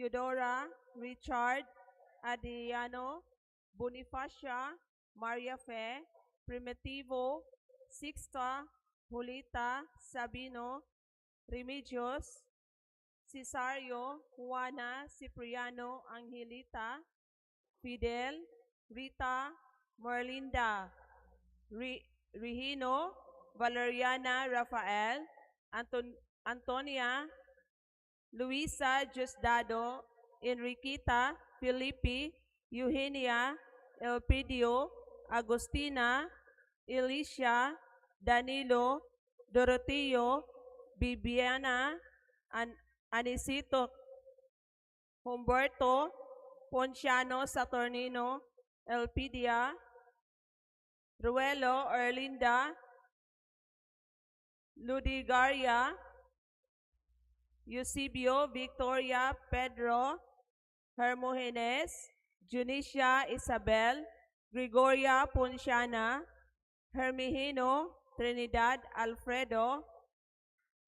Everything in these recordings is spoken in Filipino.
Theodora, Richard, Adriano, Bonifacia, Maria Fe, Primitivo, Sixta, Julita, Sabino, Remedios, Cesario, Juana, Cipriano, Angelita, Fidel, Rita, Merlinda, Regino, Valeriana, Rafael, Antonia, Luisa Diosdado, Enriquita, Felipe, Eugenia, Elpidio, Agustina, Alicia, Danilo, Doroteo, Bibiana, Anisito, Humberto, Ponciano, Saturnino, Elpidia, Ruelo, Erlinda, Ludigaria, Eusebio, Victoria, Pedro, Hermogenes, Junicia, Isabel, Gregoria, Ponciana, Hermigino, Trinidad, Alfredo,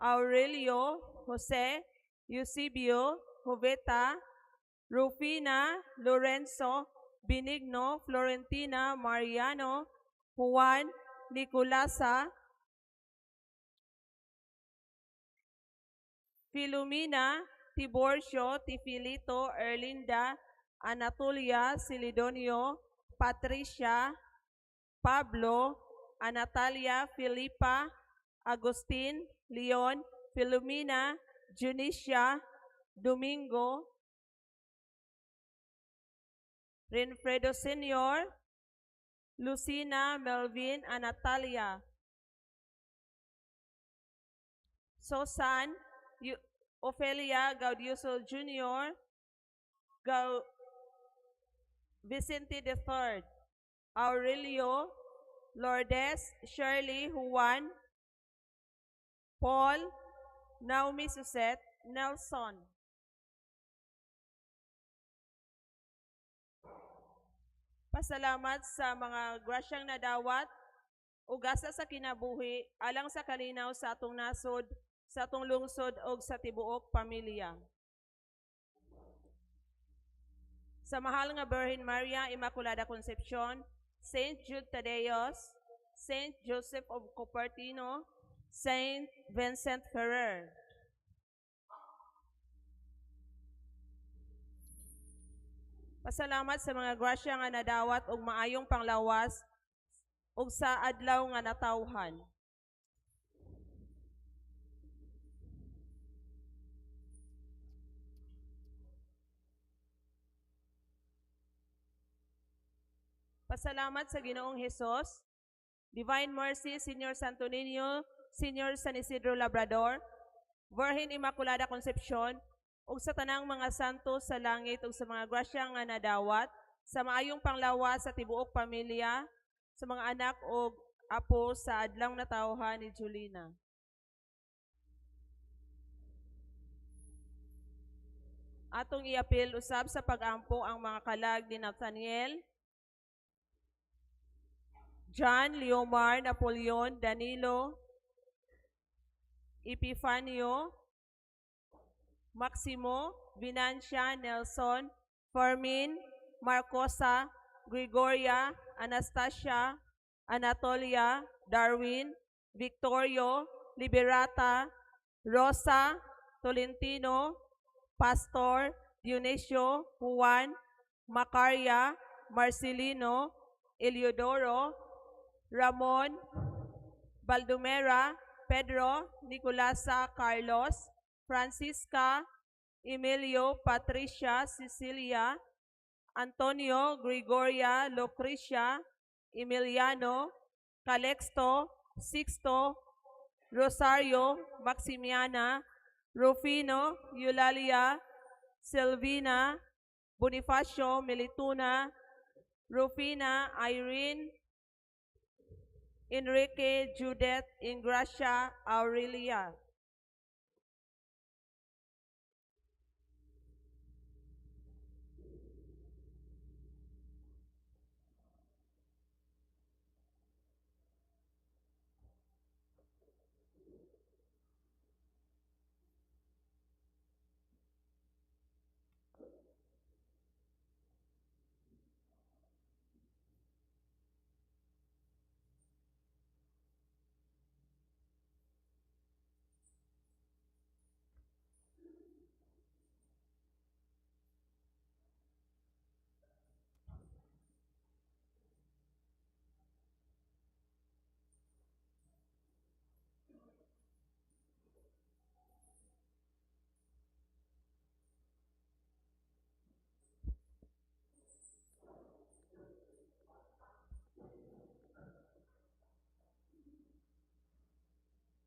Aurelio, Jose, Eusebio, Joveta, Rufina, Lorenzo, Benigno, Florentina, Mariano, Juan, Nicolasa, Filomena, Tiborcio, Tifilito, Erlinda, Anatolia, Silidonio, Patricia, Pablo, Anatalia, Filipa, Agustin, Leon, Filomena, Junicia, Domingo, Renfredo Senior, Lucina, Melvin, Anatalia, Sosan, Ofelia, Gaudioso Jr., Vicente III, Aurelio, Lourdes, Shirley, Juan, Paul, Naomi Susette, Nelson. Pasalamat sa mga grasyang nadawat, ugasa sa kinabuhi, alang sa kalinaw sa atong nasod, sa atong lungsod o sa tibuok pamilya. Sa mahal nga Birhen Maria, Immaculada Concepcion, Saint Jude Tadeos, Saint Joseph of Cupertino, Saint Vincent Ferrer. Pasalamat sa mga grasya nga nadawat og maayong panglawas ug sa adlaw nga natawhan. Pasalamat sa Ginoong Hesus, Divine Mercy, Senior Santo Niño, Senior San Isidro Labrador, Virgin Immaculada Concepcion, ug sa tanang mga santo sa langit ug sa mga grasya nga nadawat, sa maayong panglawas sa tibuok pamilya, sa mga anak ug apo sa adlaw natawhan ni Julina. Atong iapil usab sa pag-ampo ang mga kalag ni Nathaniel, John, Leomar, Napoleon, Danilo, Epifanio, Maximo, Vinancia, Nelson, Fermin, Marcosa, Gregoria, Anastasia, Anatolia, Darwin, Victorio, Liberata, Rosa, Tolentino, Pastor, Dionisio, Juan, Macaria, Marcelino, Eliodoro, Ramon, Baldomera, Pedro, Nicolasa, Carlos, Francisca, Emilio, Patricia, Cecilia, Antonio, Gregoria, Lucrecia, Emiliano, Calexto, Sixto, Rosario, Maximiana, Rufino, Eulalia, Silvina, Bonifacio, Melituna, Rufina, Irene, Enrique, Judith, Ingracia, Aurelia.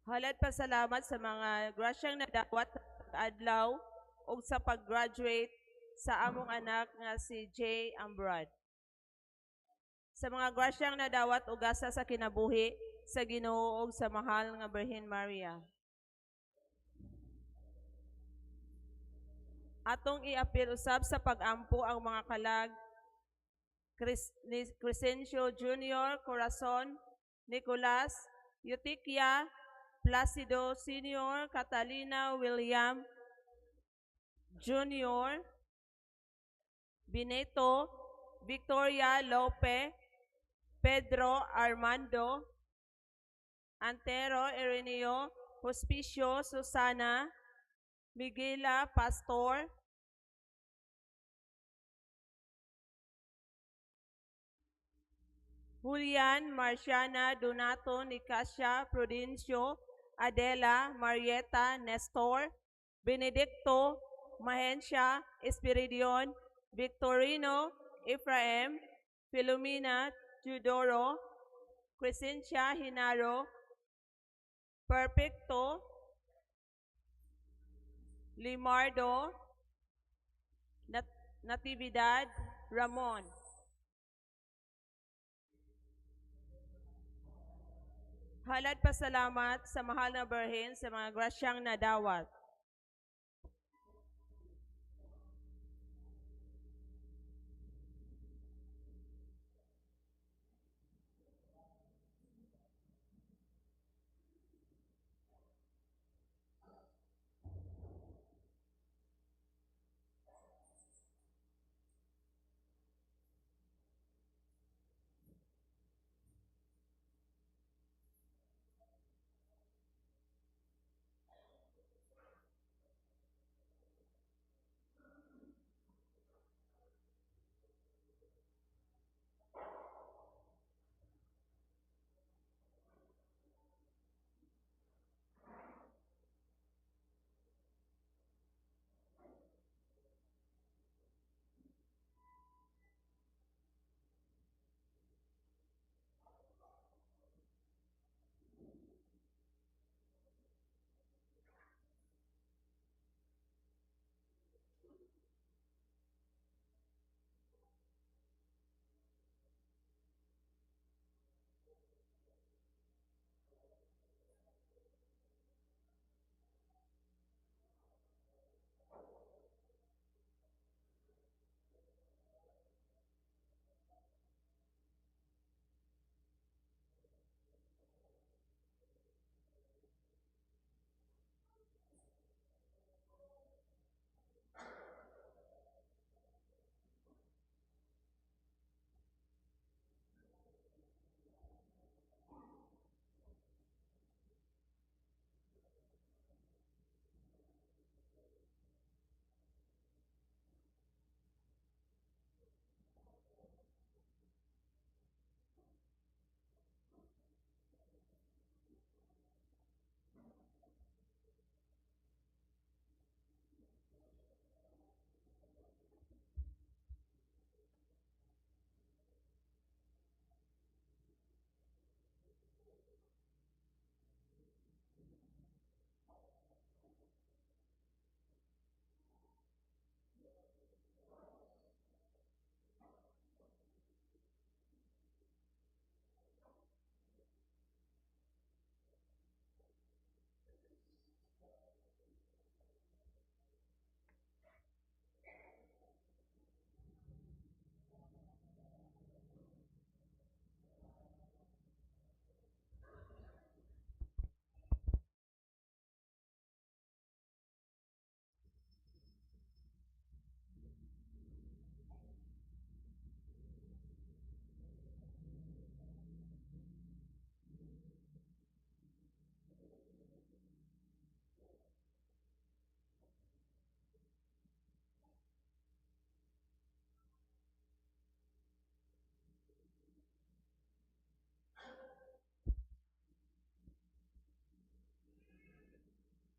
Halad pasalamat sa mga grasyang nadawat adlaw ug sa pag-graduate sa among anak nga si Jay Ambrad. Sa mga grasyang nadawat ug asa sa kinabuhi sa Ginoo ug sa mahal nga Birhen Maria. Atong iapil usab sa pag-ampo ang mga kalag Crescencio Jr., Corazon, Nicolas, Eutychia, Placido Sr., Catalina William Jr., Bineto, Victoria Lope, Pedro Armando, Antero Ireneo, Hospicio Susana, Miguela Pastor, Julian Marciana Donato Nicasia Prudencio, Adela Marieta Nestor, Benedicto Mahencia Espiridion, Victorino Ephraim, Filomena Teodoro, Crescencia Hinaro, Perfecto Limardo, Natividad Ramon. Halad pasalamat sa mahal na Birhen sa mga grasyang nadawat.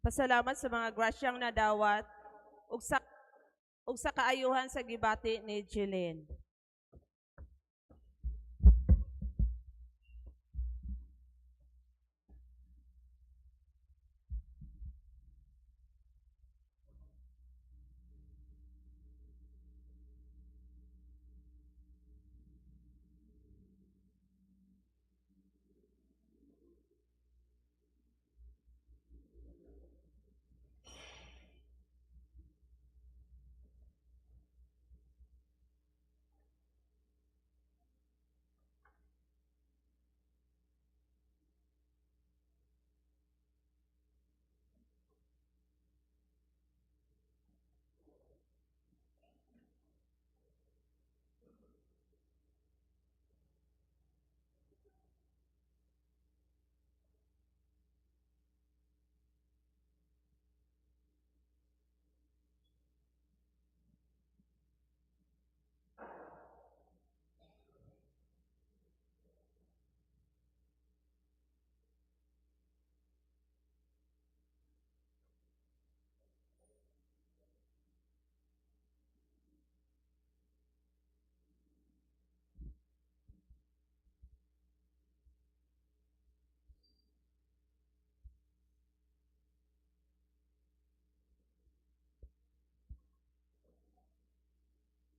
Pasalamat sa mga grasyang nadawat ug sa kaayuhan sa gibati ni Jeline.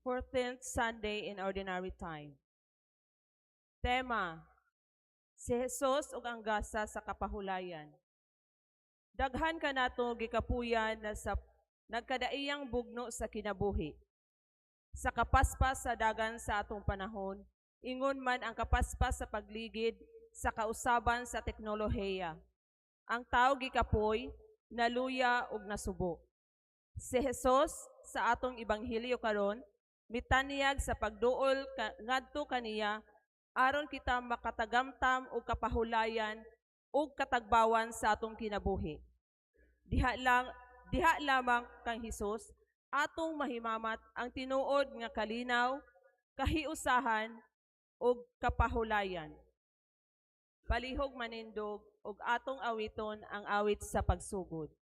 14th Sunday in Ordinary Time. Tema: si Jesus ug ang gasa sa kapahulayan. Daghan ka nato gikapuyan na sa nagkadaiyang bugno sa kinabuhi. Sa kapaspas sa dagan sa atong panahon, ingon man ang kapaspas sa pagligid sa kausaban sa teknolohiya. Ang tao gikapoy, naluya ug nasubo. Si Jesus sa atong ebanghelyo karon mitanyag sa pagduol ngadto kaniya aron kita makatagamtam og kapahulayan ug katagbawan sa atong kinabuhi. Diha lamang kang Hesus atong mahimamat ang tinuod nga kalinaw, kahiusahan ug kapahulayan. Palihog manindog ug atong awiton ang awit sa pagsugod.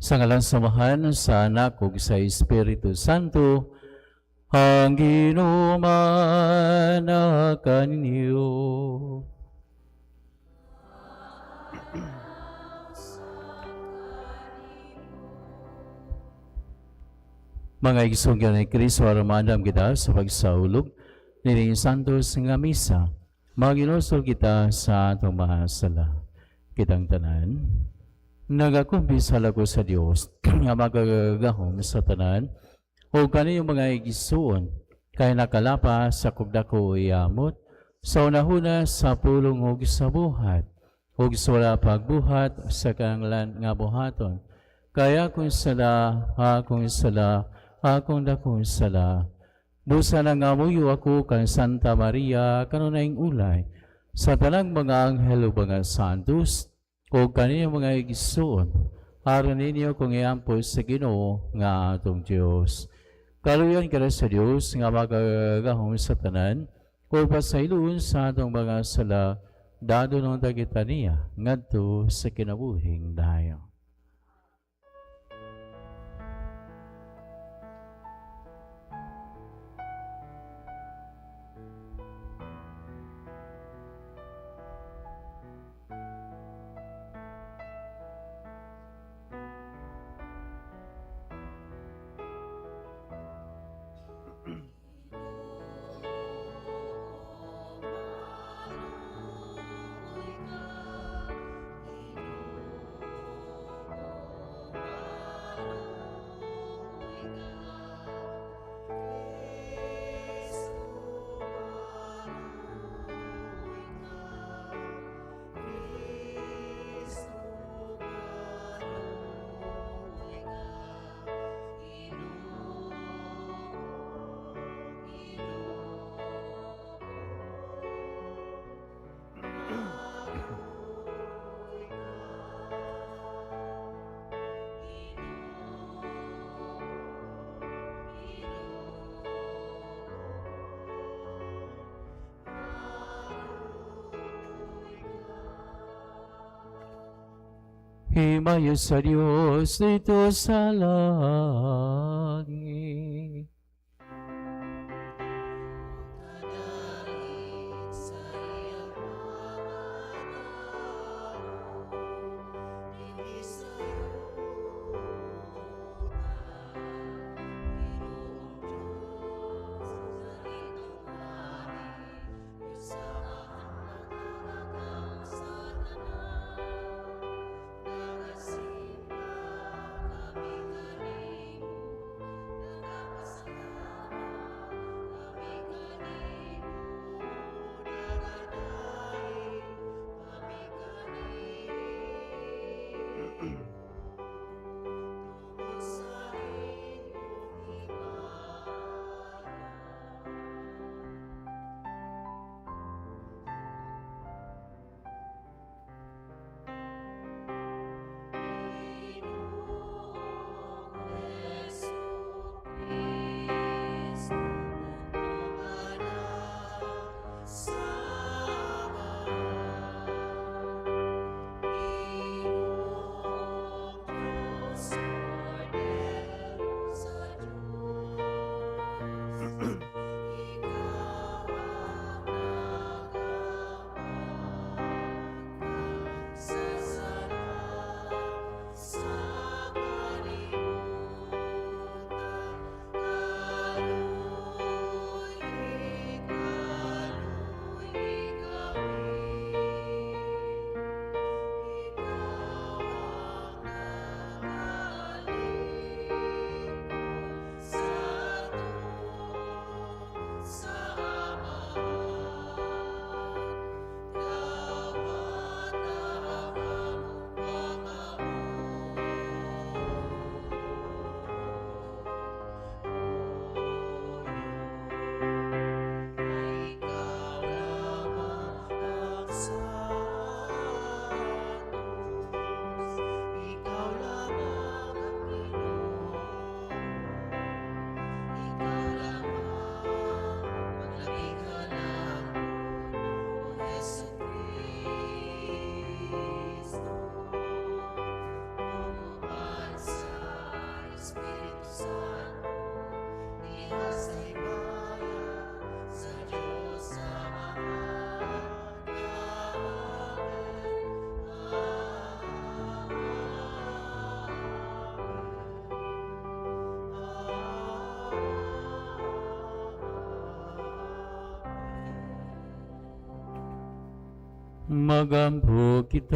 Sa ngalan samahan sa Anak ug sa Espiritu Santo, ang ginuman na kaninyo. Mga igsoon ni Kristo, aramandam kita sa pagsaulog nining santos nga misa. Maginusol kita sa atong mahasala. Kitang tanan, nagakumpisala ko sa Dios nga magagahom sa tanan o kaniyong mga igisuon kay nakalapa sa kugdako iamot sa unahuna sa pulong og sa buhat og sa pagbuhat sa kananglan nga buhaton kaya kung sala akong dakong sala busa na nga muyo ako kan Santa Maria kanunayng ulay sa tanang mga anghel ug mga santos o kaniyong mga igisuon, aron ninyo kung iampo sa Ginoo nga atong Diyos. Kaluyan ka sa Diyos nga magagahom sa tanan, o pasayloon sa atong mga sala, dado ng dagita niya, ngadto sa kinabuhing dayo. Himayo sa Diyos dito sa langit. Magampo kita,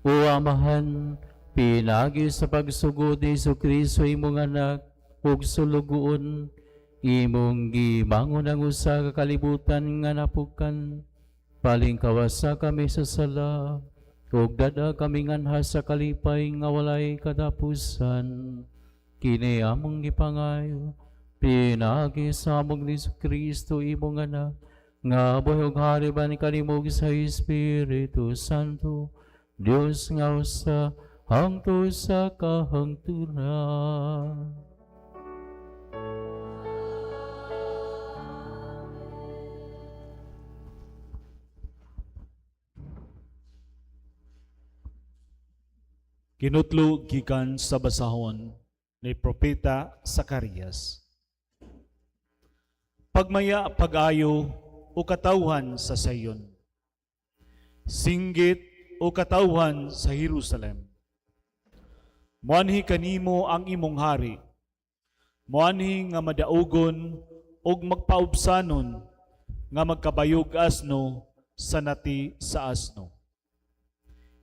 o Amahan, pinagi sa pagsugod ni Jesu-Kristo imong anak, ug sulugoon, imong gimangon ang usa ka kalibutan nga napukan, paling kawasa kami sa sala, ug dada kami nganha sa kalipay nga walay katapusan. Kini among gipangayo, pinagi sa among ni Jesu-Kristo imong anak, nga buhay ug hari ba ni kanimog sa Espiritu Santo, Dios nga usa hangtod sa kahangturan. Kinutlo gikan sa basahon ni Propeta Zacarias. Pagmaya pag-ayo o katawhan sa Sayon, singgit o katawhan sa Jerusalem. Muanhi kanimo ang imong hari, muanhi nga madaugon og magpaubsanon nga magkabayog asno sa nati sa asno.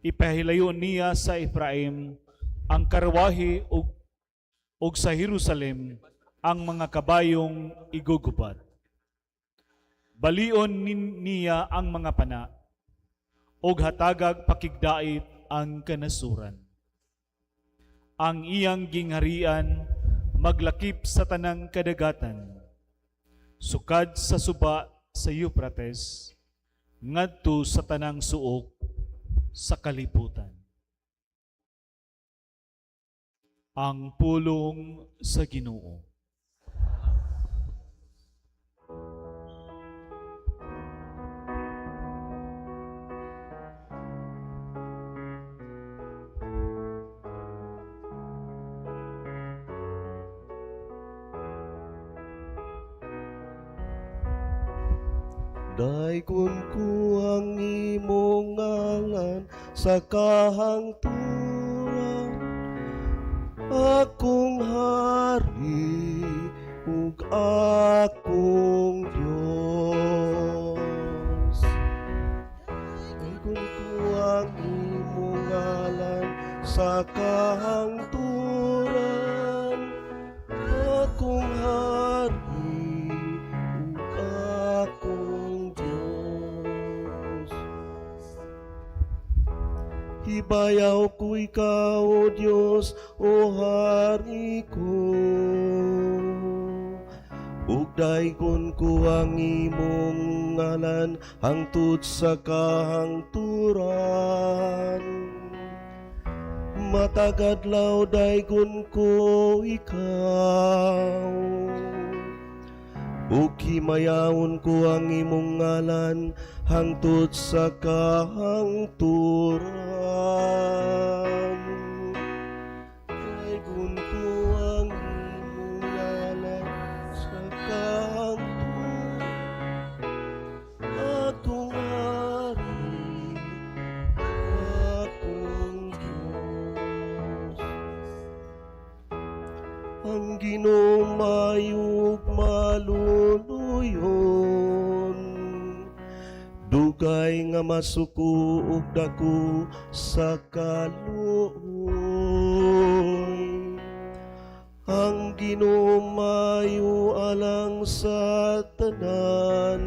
Ipahilayon niya sa Ephraim ang karwahe og sa Jerusalem ang mga kabayong igugubad. Balion niya ang mga pana, og hatagag pakigdait ang kanasuran. Ang iyang gingharian maglakip sa tanang kadagatan, sukad sa suba sa Euphrates, ngadto sa tanang suok sa kalibutan. Ang pulong sa Ginoo. Daykon ko ang imong ngalan sa kahangturan, akong hari ug akong Dios. Daykon ko ang imong ngalan sa kahangturan, akong hari ug akong Dios. Hibayaw ko ikaw, O Diyos, O Hari ko, ug daykon ko ang imong ngalan hangtod sa kahangturan. Matagadlaw daykon ko ikaw, ug himayawon ko ang imong ngalan hangtod sa kahangturan. Daykon ko ang imong ngalan sa kahangturan, akong hari, akong Diyos. Ang Ginoo mayug maluluyon, dugay nga masuko ug dako sa kaluoy. Ang Ginoo mayo alang sa tanan,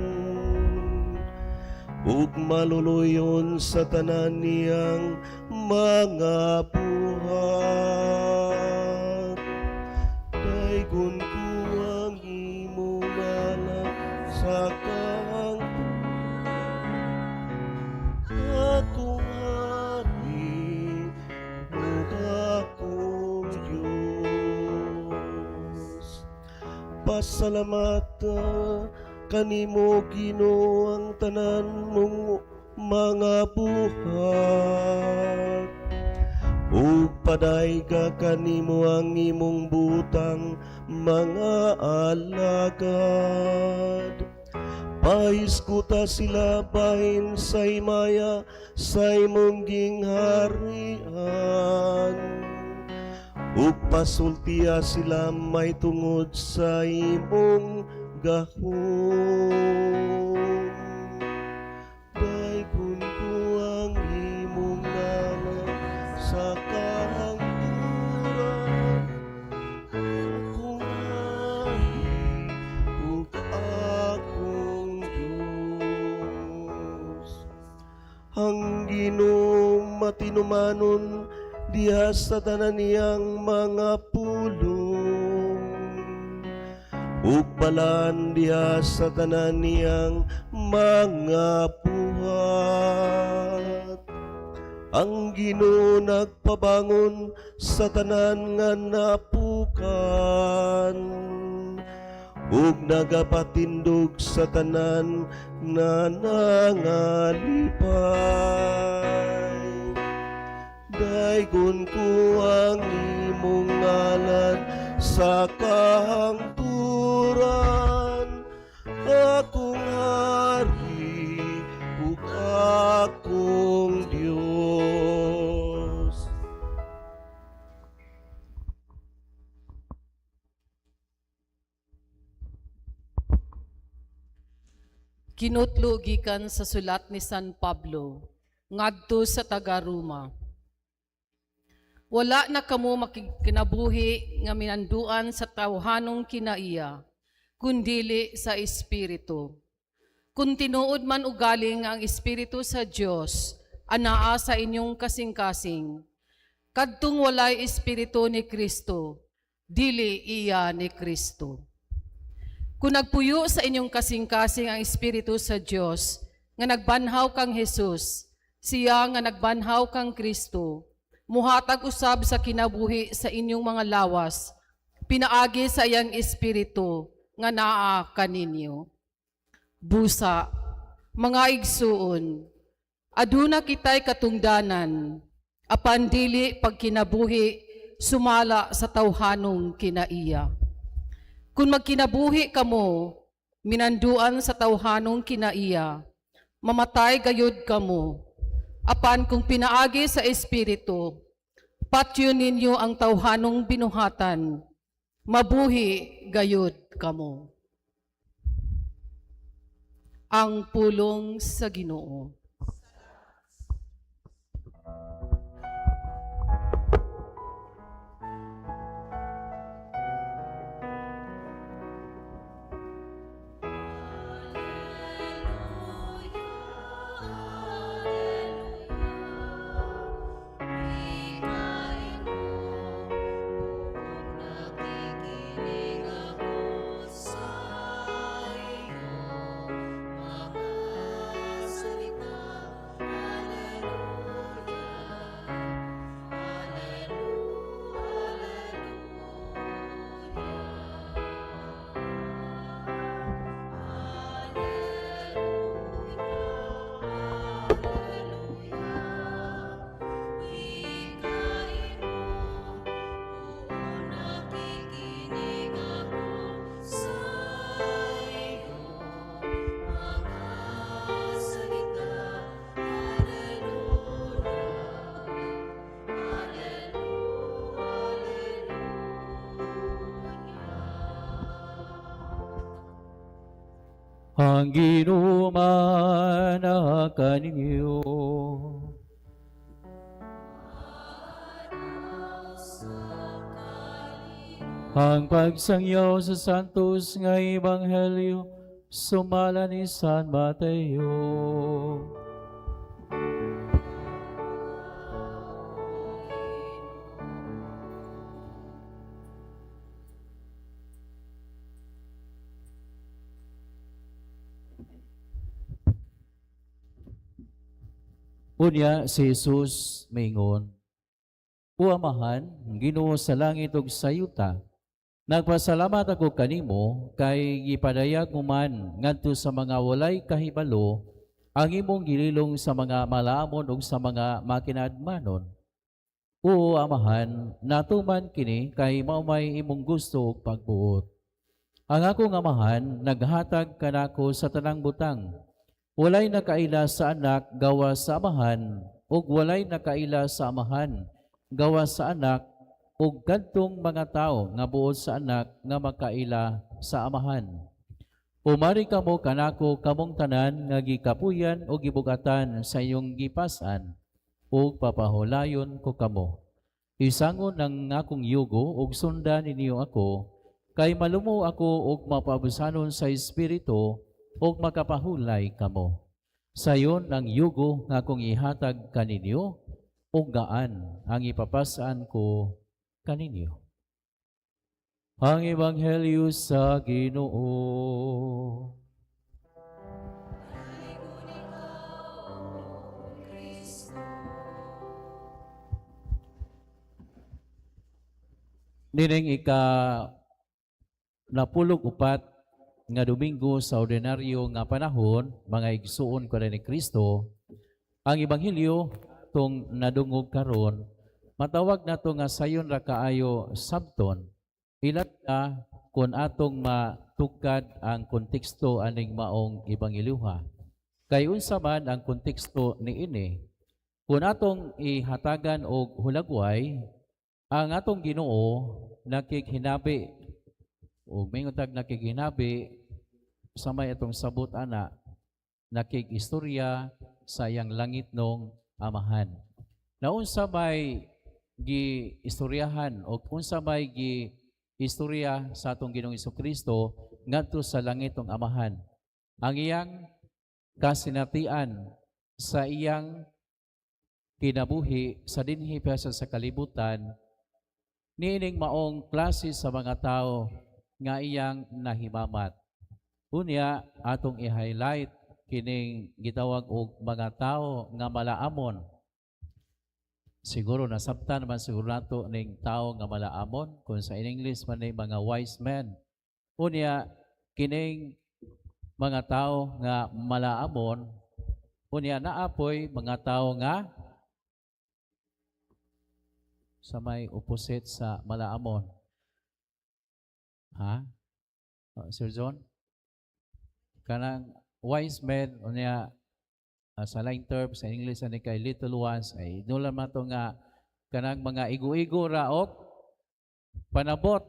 ug maluluyon sa tanan niyang mga buhat. Daykon ko ang imong ngalan sa akong hari ug akong Diyos. Pasalamat kanimo, Ginoo, ang tanan mong mga buhat, ug padayga kanimo ang imong butang mga alagad. Paiskuta sila bahin sa imaya sa imong gingharian, ug pasultiya sila may tungod sa imong gahom. Daykon ko ang imong ngalan sa kahangturan, akong hari ug akong Diyos. Ang Ginoo matinumanon diha sa tanan niyang mga pulong, ug balaan diha sa tanan niyang mga buhat. Ang Ginoo nagpabangon sa tanan nga napukan, ug nagapatindog sa tanan na nangalipay. Daykon ko ang imong ngalan sa kahangturan, akong hari ug akong Diyos. Kinutlo gikan sa sulat ni San Pablo ngadto sa taga-Roma. Wala na kamo makikinabuhi nga minanduan sa tawhanong kinaiya, kundili sa Espiritu. Kung tinuod man ugaling ang Espiritu sa Dios, anaa sa inyong kasing-kasing. Kadtong walay Espiritu ni Kristo, dili iya ni Kristo. Kung nagpuyo sa inyong kasing-kasing ang Espiritu sa Dios, nga nagbanhaw kang Jesus, siya nga nagbanhaw kang Kristo, muhatag usab sa kinabuhi sa inyong mga lawas, pinaagi sa iyang Espiritu nga naa kaninyo. Busa, mga igsuon, aduna kitay katungdanan, apan dili pagkinabuhi sumala sa tawhanong kinaiya. Kung magkinabuhi kamo, minanduan sa tawhanong kinaiya, mamatay gayud kamo. Apan kung pinaagi sa Espiritu, patyon ninyo ang tawhanong binuhatan, mabuhi gayud kamo. Ang pulong sa Ginoo. Ang Ginoo manakan ninyo. Ang pagsangyaw sa santos nga ebanghelyo sumala ni San Mateo. Unya si Jesus maingon, O Amahan, Ginoo sa langit ug sa yuta, nagpasalamat ako kanimo kay gipadayag mo man ngadto sa mga walay kahibalo ang imong gililong sa mga malaamon ug sa mga makinadmanon. O Amahan, natuman kini kay mao may imong gusto ug pagbuot. Ang akong Amahan naghatag kanako sa tanang butang. Walay nakaila sa anak gawa sa amahan, ug walay nakaila sa amahan gawa sa anak, ug kadtong mga tao nga buod sa anak nga makaila sa amahan. Umari kamo kanako kamong tanan nga gikapuyan o gibugatan sa iyong gipasan, ug papahulayon ko kamo. Isangon ang akong yugo ug sundan ninyo ako, kay malumo ako ug mapabusanon sa espiritu, o makapahulay kamo. Sayon ang yugo nga kung ihatag kaninyo, o gaan ang ipapasaan ko kaninyo. Ang Ebanghelyo sa Ginoo. Nining napulog upat nga Domingo sa ordinaryo nga panahon, mga igsuon ko ni Kristo, ang Ebanghelyo tong nadungog karon, matawag na to nga sayon ra kaayo sabton, ilat na kung atong matukad ang konteksto aning maong Ebanghelyoha. Kay unsa man ang konteksto niini, kung atong ihatagan og hulagway, ang atong Ginoo nakighinabi o may utag nakikinabi sa may itong sabot ana, nakikistorya sa iyang langit nung amahan. Na unsa may gi-istoryahan o unsa may gi-istorya sa atong Ginoong Jesucristo ngadto sa langit nung amahan. Ang iyang kasinatian sa iyang kinabuhi sa dinhi pesa sa kalibutan, niining maong klase sa mga tao nga iyang nahimamat. Unya, atong i-highlight kining gitawag og mga tao nga malaamon. Siguro nasabtan naman siguro nato ning tao nga malaamon, kung sa in English man ay mga wise men. Unya, kining mga tao nga malaamon, unya naapoy mga tao nga sa may opposite sa malaamon. Ha? Sir John? kanang wise men unya sa lain term sa English ani kay little ones ay nula man to nga kanang mga igo-igo ra og panabot.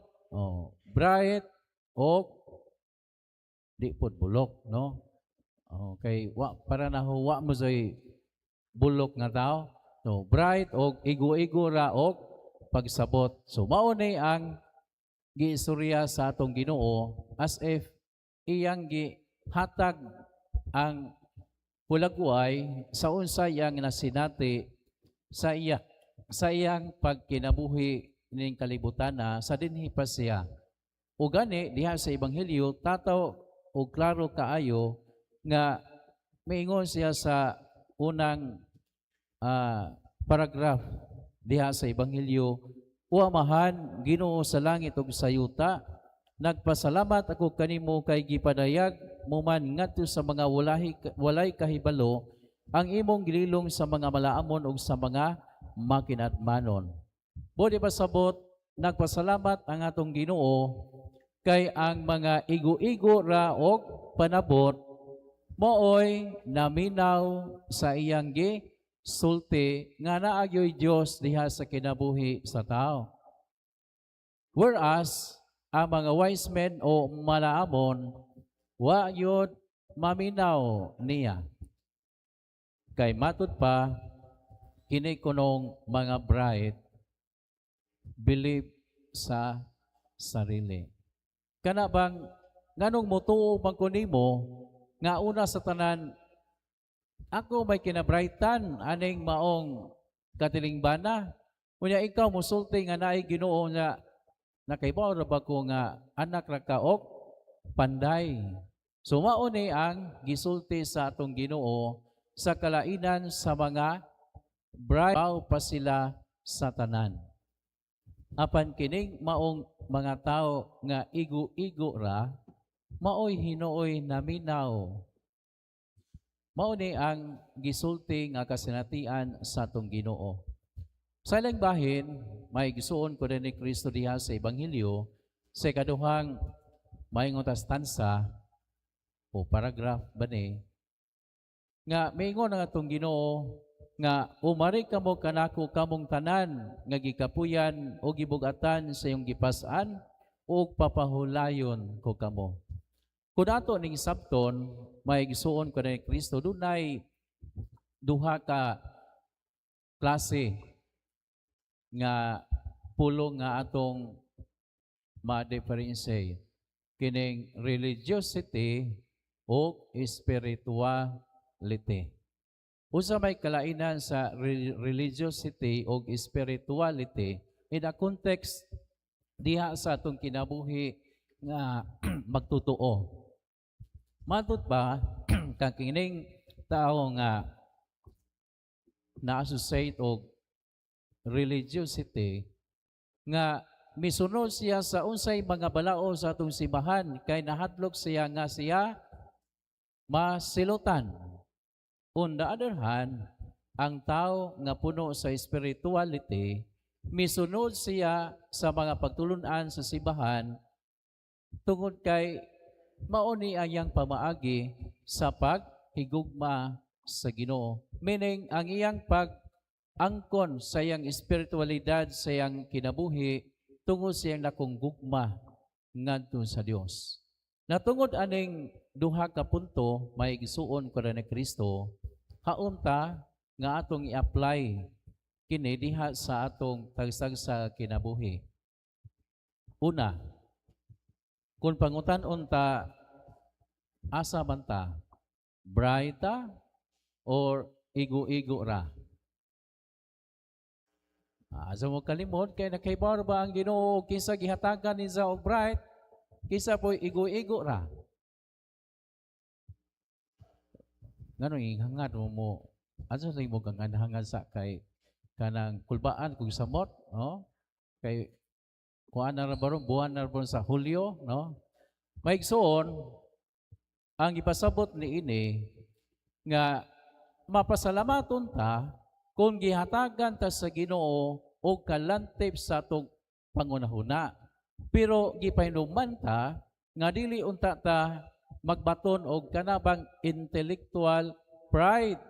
Bright og di pud bulok, no? Okay, para nahuwa mo say bulok nga tao. So, bright og igo-igo ra og pagsabot. So, mao ni ang giistorya sa atong Ginoo as if iyang gihatag ang hulagway sa unsa iyang nasinati sa iyang pagkinabuhi ning kalibutan sa dinhi pa siya. O gani diha sa ebanghelyo tataw og klaro kaayo nga miingon siya sa unang paragraph diha sa ebanghelyo, "O Amahan, Ginoo sa langit ug sa yuta, nagpasalamat ako kanimo kay gipadayag mo man ngadto sa mga walay kahibalo ang imong gililong sa mga malaamon ug sa mga makinatmanon." Bodi pasabot, nagpasalamat ang atong Ginoo kay ang mga igo-igo ra og panabot mooy naminaw sa iyang sulti nga naagyoy Dios diha sa kinabuhi sa tao. Whereas ang mga wise men o malaamon wa yun maminaw niya. Kay matud pa kini kunong mga bright believe sa sarili. Kana bang nganong motuo bang kunimo nga una sa tanan ako may kinabrightan aning maong katilingbana. Unya ikaw musulti nga naay Ginoo nga nakaibaw ra ba ko nga anak ra ka og panday. So mao ni ang gisulti sa atong Ginoo sa kalainan sa mga bright pa sila sa tanan. Apan kining maong mga tao nga igo-igo ra maoy hinuoy naminaw. Mao ni ang gisulti nga kasinatian sa atong Ginoo. Sa ilang bahin, may gisuon ko din ni Kristo diha sa Ebanghelyo sa ikaduhang maingong tastansa o paragraph ba ni nga maingon ang atong Ginoo nga umari kamo kanako kamong tanan nga gikapuyan o gibugatan sa iyong gipas-an o papahulayon ko kamo. Kung ato ning sabton, may gisuon ko ni Kristo, dunay duha ka klase nga pulong nga atong ma-differentiate. Kining religiosity o spirituality. Usa may kalainan sa religiosity o spirituality in a context diha sa atong kinabuhi nga magtutuo. Matut ba kang kining tao nga na-associate og religiosity nga misunod siya sa unsay mga balao sa atong simbahan kay nahadlok siya nga siya masilutan. On the other hand, ang tao nga puno sa spirituality misunod siya sa mga pagtulunan sa simbahan tungod kay mauni ayang pamaagi sa paghigugma sa Ginoo. Meaning, ang iyang pag-angkon sa iyang espiritualidad, sa iyang kinabuhi, tungod sa iyang nakunggugma ngadto sa Dios. Natungod aning duha ka punto, may gisuon ko na ni Kristo, haunta nga atong i-apply kini diha sa atong tagsag sa kinabuhi. Una, kung pangutan-on ta, asa man ta, brighta or igo-igo ra? Asa mo kalimod, kaya nakaibaw ba ang Ginoo kinsa gihatagan ni sa og bright, kinsa po igo-igo ra? Ganun hangad mo, asa sa mo kang hangad sa kay kanang kulbaan kung samot, no? Kay kuan na baron buwan na baron sa Hulyo, no? Maigsoon ang ipasabot ni ini nga mapasalamaton ta kung gihatagan ta sa Ginoo og kalantip sa atong pangunahuna. Pero gipahinuman ta nga dili unta ta magbaton og kana bang intellectual pride,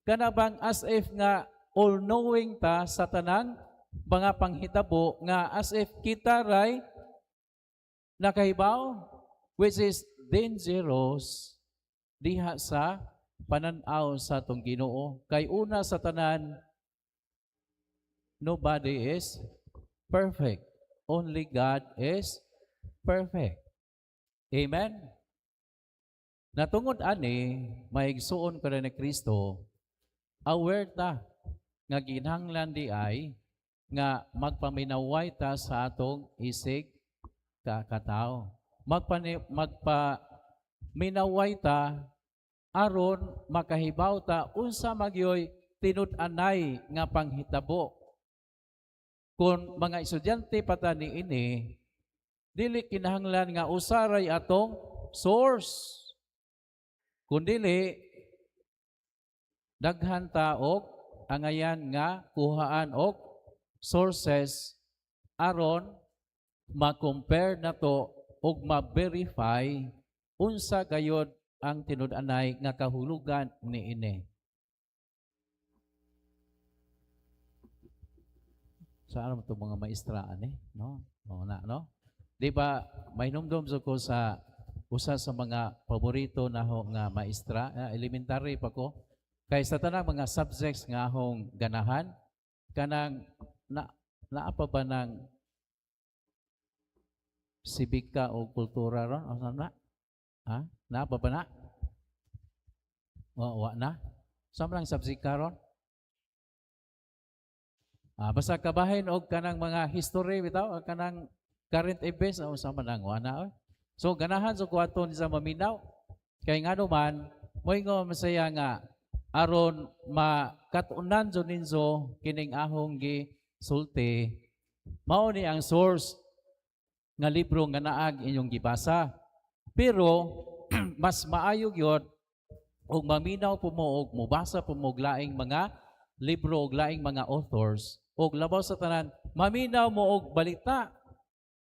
kana bang as if nga all-knowing ta sa tanang mga panghitabo, nga as if kita ray nakahibaw, which is dangerous diha sa pananaw sa atong Ginoo. Kay una sa tanan, nobody is perfect. Only God is perfect. Amen? Natungod ani, maigsuon ko rin ni Kristo, aware ta nga ginhanglan di ay nga magpaminaway ta sa atong isig kakatao. Magpaminaway ta aron makahibaw ta unsa magyoy tinud-anay nga panghitabo. Kung mga estudyante pata ni ini, dili kinahanglan nga usaray atong source. Kundili, daghan ta og angayan nga kuhaan og sources aron ma-compare nato og ma-verify unsa gayod ang tinud-anay nga kahulugan ni ini. Saan mo itong mga maestraan no? No? Di ba, may numdum ko sa usa sa mga paborito na ho nga maestra, elementary pa ko, kay sa tanang mga subjects nga hong ganahan, kanang naapa ba ng sibika o kultura ron? O na? Ha? Naapa ba na? O, wa na? Saan lang subject ka ron? Basta kabahin og kanang mga history bitaw, kanang current events, o sama nang wa na. So ganahan sa kuwaton sa maminaw. Kay nga naman, moingon masaya nga aron makatunan so ninyo kining ahong gisulti, mao ni ang source nga libro nga naag inyong gibasa. Pero mas maayo gyud og maminaw po mo og mubasa po mo og laing mga libro og laing mga authors og labaw sa tanan maminaw mo og balita.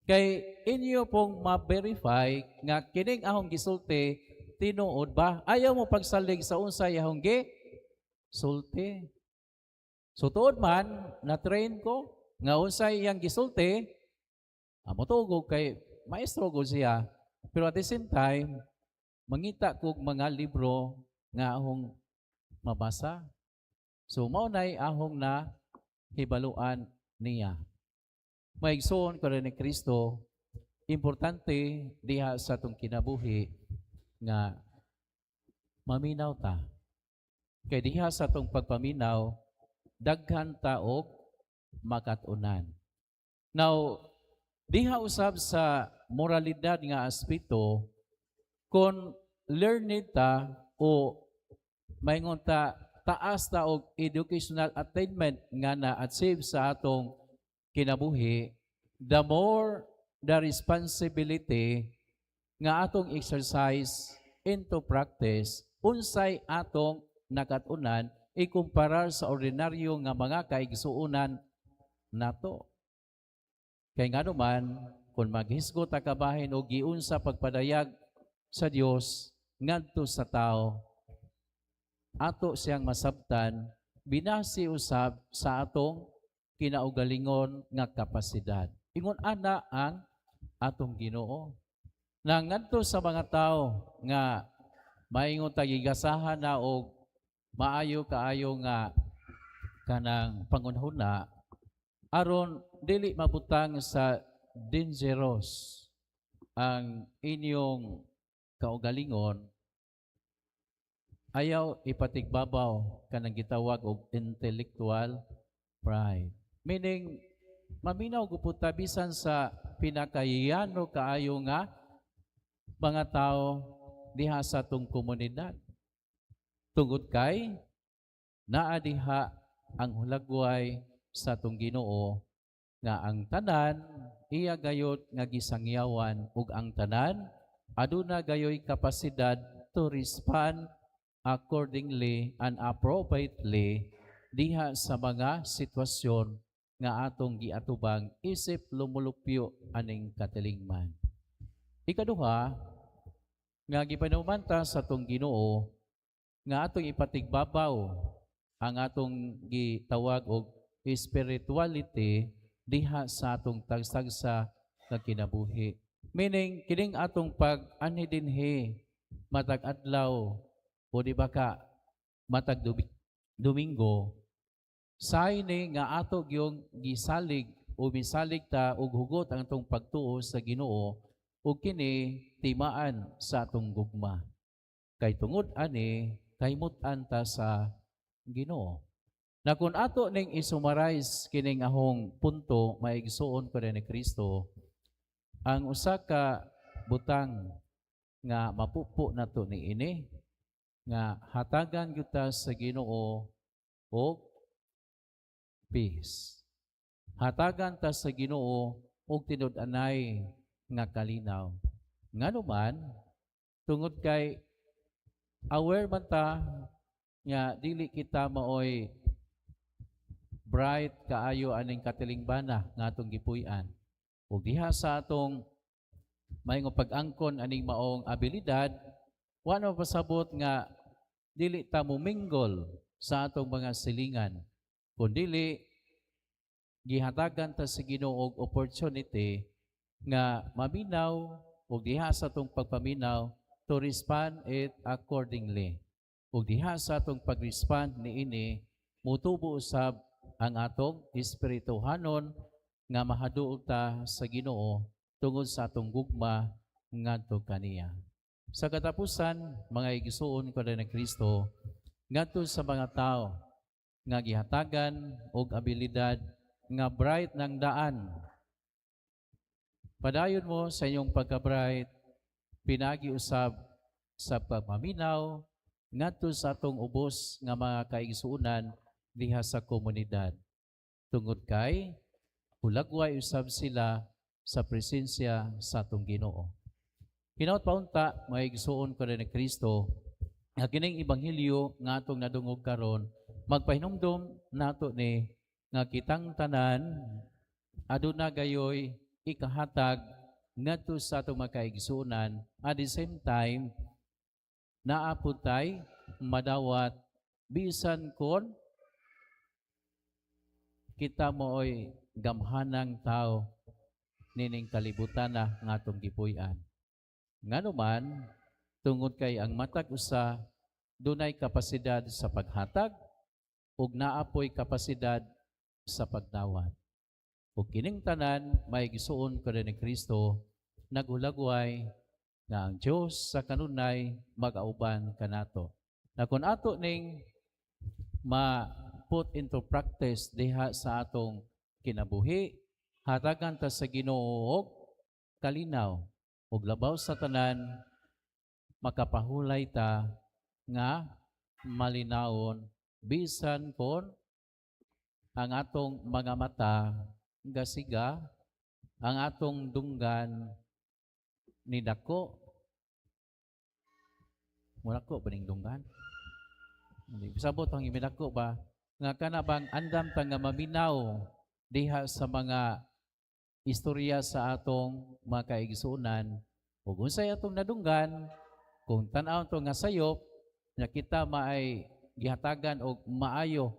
Kay inyo pong ma-verify nga kining ahong gisulti tinuod ba? Ayaw mo pagsalig sa unsay ahong gisulti. So tuod man, na-train ko nga unsay iyang gisulti, motugog kay maestro ko siya. Pero at the same time, mangita kog mga libro nga ahong mabasa. So mao nay ahong na hibaluan niya. Maigsoon ko rin ni Kristo, importante diha sa itong kinabuhi nga maminaw ta. Kay diha sa itong pagpaminaw, daghan ta og makatunan. Now, diha usab sa moralidad nga aspeto, kung learned ta o maingon ta taas ta og educational attainment nga na-achieve sa atong kinabuhi, the more the responsibility nga atong exercise into practice, unsay atong nakatunan ikumparar sa ordinaryo nga mga kaigsuunan nato. Kay nga naman, kung maghisgot ta kabahin o giunsa pagpadayag sa Dios ngadto sa tao, ato siyang masabtan, binasi usab sa atong kinaugalingon nga kapasidad. Ingon ana ang atong Ginoo. Ngadto sa mga tao nga maingon tagigasahan na og maayo kaayo nga kanang pangunhuna aron dili mabutang sa dangerous ang inyong kaugalingon, ayaw ipatigbabaw kanang gitawag og intellectual pride. Meaning, maminaw gupod ta bisan sa pinakayano kaayo nga mga tao diha sa atong komunidad. Tungod kay naa diha ang hulagway sa atong Ginoo nga ang tanan iya gayud nga gisangyawan ug ang tanan aduna gayoy kapasidad to respond accordingly and appropriately diha sa mga sitwasyon nga atong giatubang isip lumulupyo aning katilingman. Ikaduha, nga gipanumanta sa atong Ginoo nga atong ipatigbabaw ang atong gitawag og spirituality diha sa atong tagsa nga kinabuhi. Meaning kining atong pag-anhi dinhi matag adlaw o di ba ka matag Domingo say ni nga ato gyung gisalig o misalig ta og hugot ang atong pagtuo sa Ginoo ug kini timaan sa atong gugma. Kay tungod ani kahimut-an ta sa Ginoo. Na kung ato ning isummarize kining ahong punto maigsuon ko ni Kristo, ang usa ka butang nga mapupo nato ni ini nga hatagan gyud ta sa Ginoo og peace. Hatagan ta sa Ginoo og tinud-anay nga kalinaw. Nganuman tungod kay aware man ta nga dili kita maoy bright kaayo aning katilingbana nga atong gipuy-an. Ug diha sa atong mayong pag-angkon aning maong abilidad, wala pasabot nga dili ta muminggol sa atong mga silingan. Kundili gihatagan ta sa Ginoo og opportunity nga maminaw ug diha sa atong pagpaminaw to respond it accordingly. Ug diha sa atong pag-respond niini mutubo usab ang atong espirituhanon nga mahaduol ta sa Ginoo tungod sa atong gugma ngadto kaniya. Sa katapusan, mga igisuon ko ni Kristo ngadto sa mga tao nga gihatagan og abilidad nga bright ng daan. Padayon mo sa inyong pagka-bright, pinagiusab sa pagmaminaw ngadto sa atong ubos nga mga kaigsuonan diha sa komunidad. Tungod kay hulagway usab sila sa presensya sa atong Ginoo. Hinaut paunta mga igsuon ko ni Kristo nga kining ebanghelyo nga atong nadungog karon magpahinumdom nato ni nga kitang tanan aduna gayoy ikahatag ngadto sa atong mga kaigsuonan at the same time naapod tay madawat bisan kon kita mooy gamhanang tao nining kalibutan na nga atong gipuy-an. Nganuman, tungod kay ang matag usa dunay kapasidad sa paghatag ug naapoy kapasidad sa pagdawat. Ug kining tanan may gisuon ko ni Kristo naghulagway nga ang Dios sa kanunay mag-auban kanato. Na kun ato ning put into practice diha sa atong kinabuhi, hatagan ta sa Ginoo og kalinaw ug labaw sa tanan makapahulay ta nga malinawon bisan kon ang atong mga mata gasiga, ang atong dunggan ni dako. Murako ba ning dunggan? Sabot ang iminako ba nga kanabang andam ta nga maminaw diha sa mga istorya sa atong mga kaigsuonan ug unsay atong nadunggan kung tan-aw to nga sayop nga kita maay gihatagan og maayo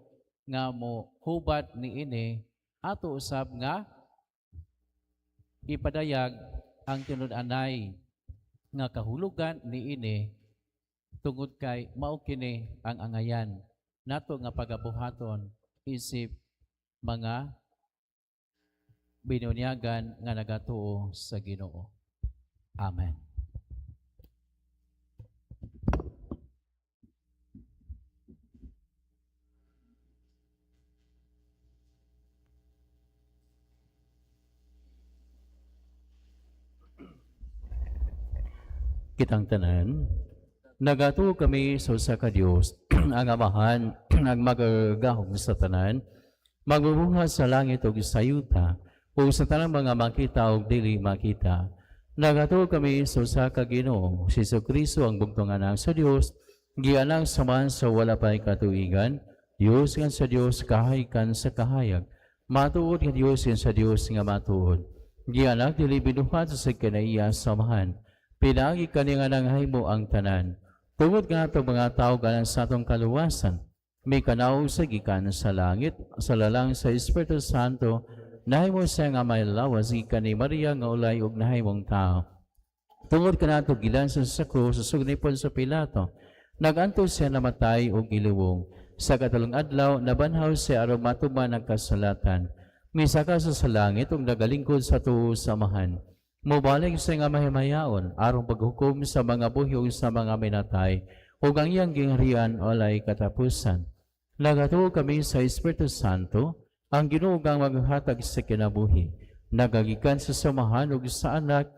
nga mo hubad niini ato usab nga ipadayag ang tinud-anay nga kahulugan niini tungod kay mao kini ang angayan nato nga pagabuhaton isip mga binunyagan nga nagatuo sa Ginoo. Amen. Kitang tanan, nagatuo kami sa usa ka Dios, ang Amahan, ang magagahom sa tanan, magbubuhat sa langit ug sa yuta, ug sa tanang mga makita ug dili makita. Nagatuo kami sa usa ka Ginoo, si Jesucristo ang bugtong anak sa Dios, gianak saman sa wala pay katuigan, Dios kan sa Dios, kahay kan sa kahayag, matuod nga Dios kan sa Dios nga matuod. Gianak dili binuhat sa kinaiya samahan, Pinagi kani nga nanghimo ang tanan. Tungod nga itong mga tao galang sa atong kaluwasan, may kanaw sa gikan sa langit, sa lalang sa Espiritu Santo, nahimo siya nga may lawas gikan ni Maria nga ulay ug nahimong tao. Tungod ka nato gilan sa krus sa sugnipon sa Pilato, naganto siya namatay ug giliwong. Sa katalong adlaw, nabanhaw siya aron matuman ang kasalatan. Misaka sa langit ug nagalingkod sa tuo samahan. Mobalik siya nga mahimayaon, aron paghukom sa mga buhi ug sa mga minatay, ug ang iyang gingharian walay katapusan. Nagatuo kami sa Espiritu Santo, ang Ginoo ang maghatag sa kinabuhi. Nagagikan sa samahan ug sa anak,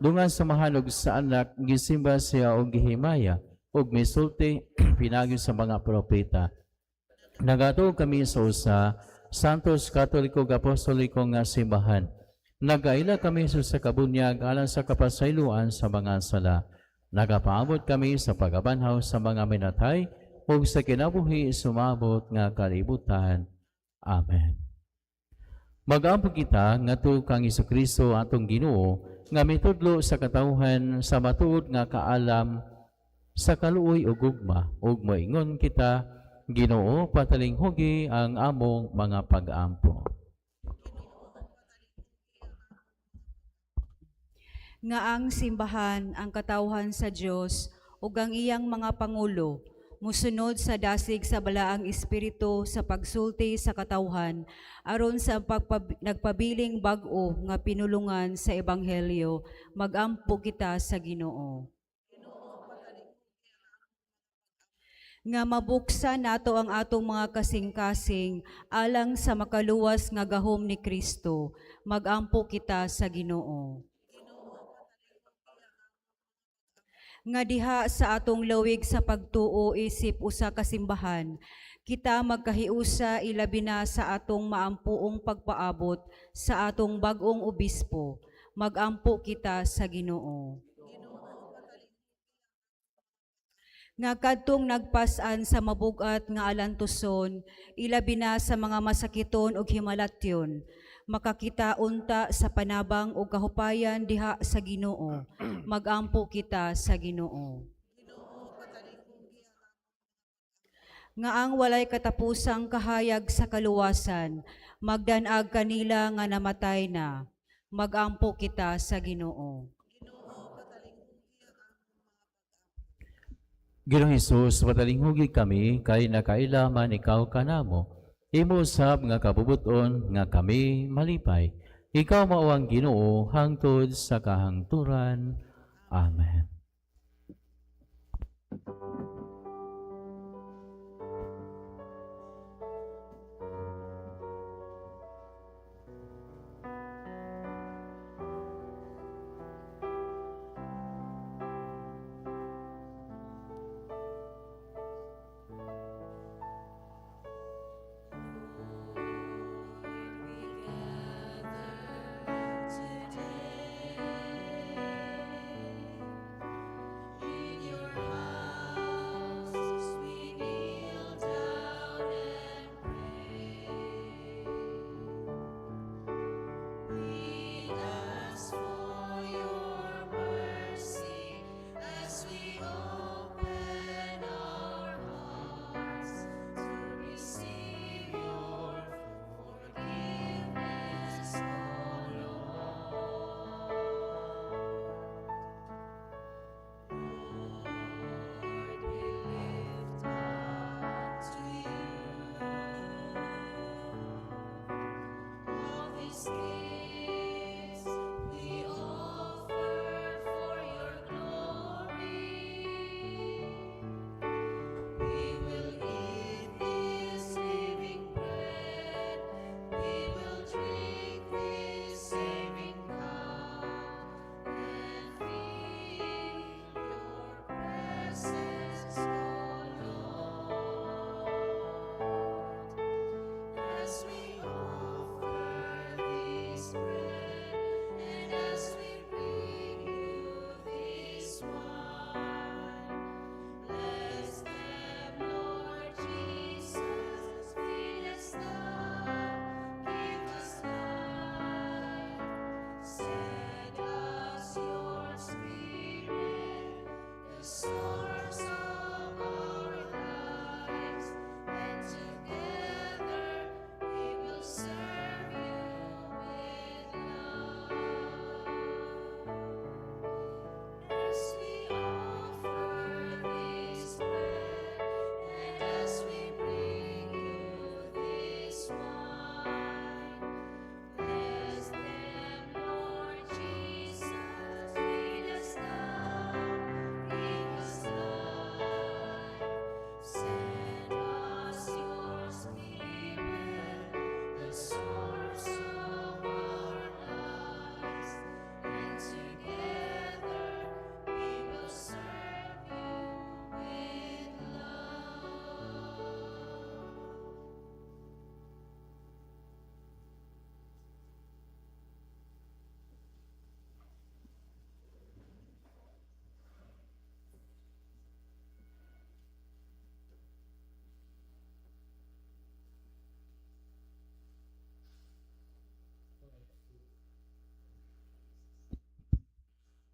dungan samahan ug sa anak, gisimba siya og gihimaya, ug misulti pinagi sa mga propeta. Nagatuo kami sa usa, Santos Katoliko Apostoliko nga simbahan. Nagaila kami sa kabunyag alang sa kapasayloan sa mga sala. Nagapaabot kami sa pagabanhaw sa mga minatay ug sa kinabuhi sumabot nga kalibutan. Amen. Mag-ampo kita ngadto kang Hesukristo atong Ginoo nga mitudlo sa katawhan sa matuod nga kaalam sa kaluoy ug gugma ug moingon kita, Ginoo, patalinghugi ang among mga pag-ampo. Nga ang simbahan, ang katawhan sa Dios ug ang iyang mga pangulo musunod sa dasig sa balaang espiritu sa pagsulti sa katawhan aron sa nagpabiling bag-o nga pinulungan sa ebanghelyo, magampo kita sa Ginoo. Nga mabuksan nato ang atong mga kasing-kasing alang sa makaluwas nga gahom ni Kristo, magampo kita sa Ginoo. Nga diha sa atong lawig sa pagtuo isip usa ka simbahan, kita magkahiusa ilabi na sa atong maampuong pagpaabot sa atong bag-ong obispo, magampo kita sa Ginoo. Nga kadtong nagpas-an sa mabugat nga alantuson, ilabi na sa mga masakiton ug himalatyon, makakita unta sa panabang ug kahupayan diha sa Ginoo, magampo kita sa Ginoo. Nga ang walay katapusang kahayag sa kaluwasan, magdanag kanila nga namatay na, magampo kita sa Ginoo. Ginoong Hesus, patalinghugi kami kay nakailaman ikaw kanamo. Imo usab nga kabubuton nga kami malipay. Ikaw mao ang Ginoo hangtod sa kahangturan. Amen.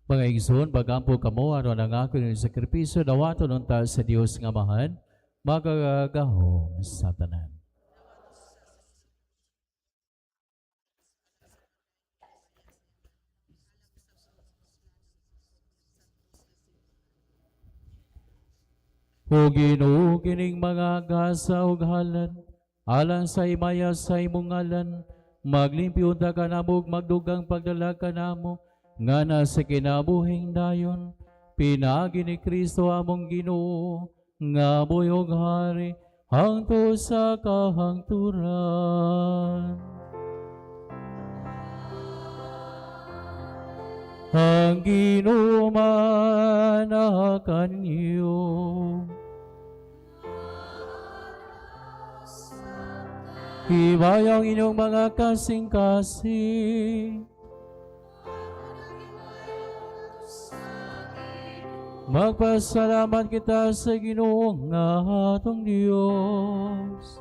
Mga igsoon, bagampo kamo aron ang akon yung sakripisyo dawato nun ta sa Dios nga mahan, magagahom sa tanan. O Ginoo kining mga gasa ug halan, alang sa imaya sa imong ngalan, maglimpyo ta kanamog magdugang pagdala kanamo, nga na sa kinabuhing dayon, pinagi ni Kristo among Ginoo, nga buyog hari, hangtod sa kahangturan. Ang Ginoo manakan niyo, hibayang inyong mga kasing-kasing, magpasalamat kita sa Ginoo nga atong Dios.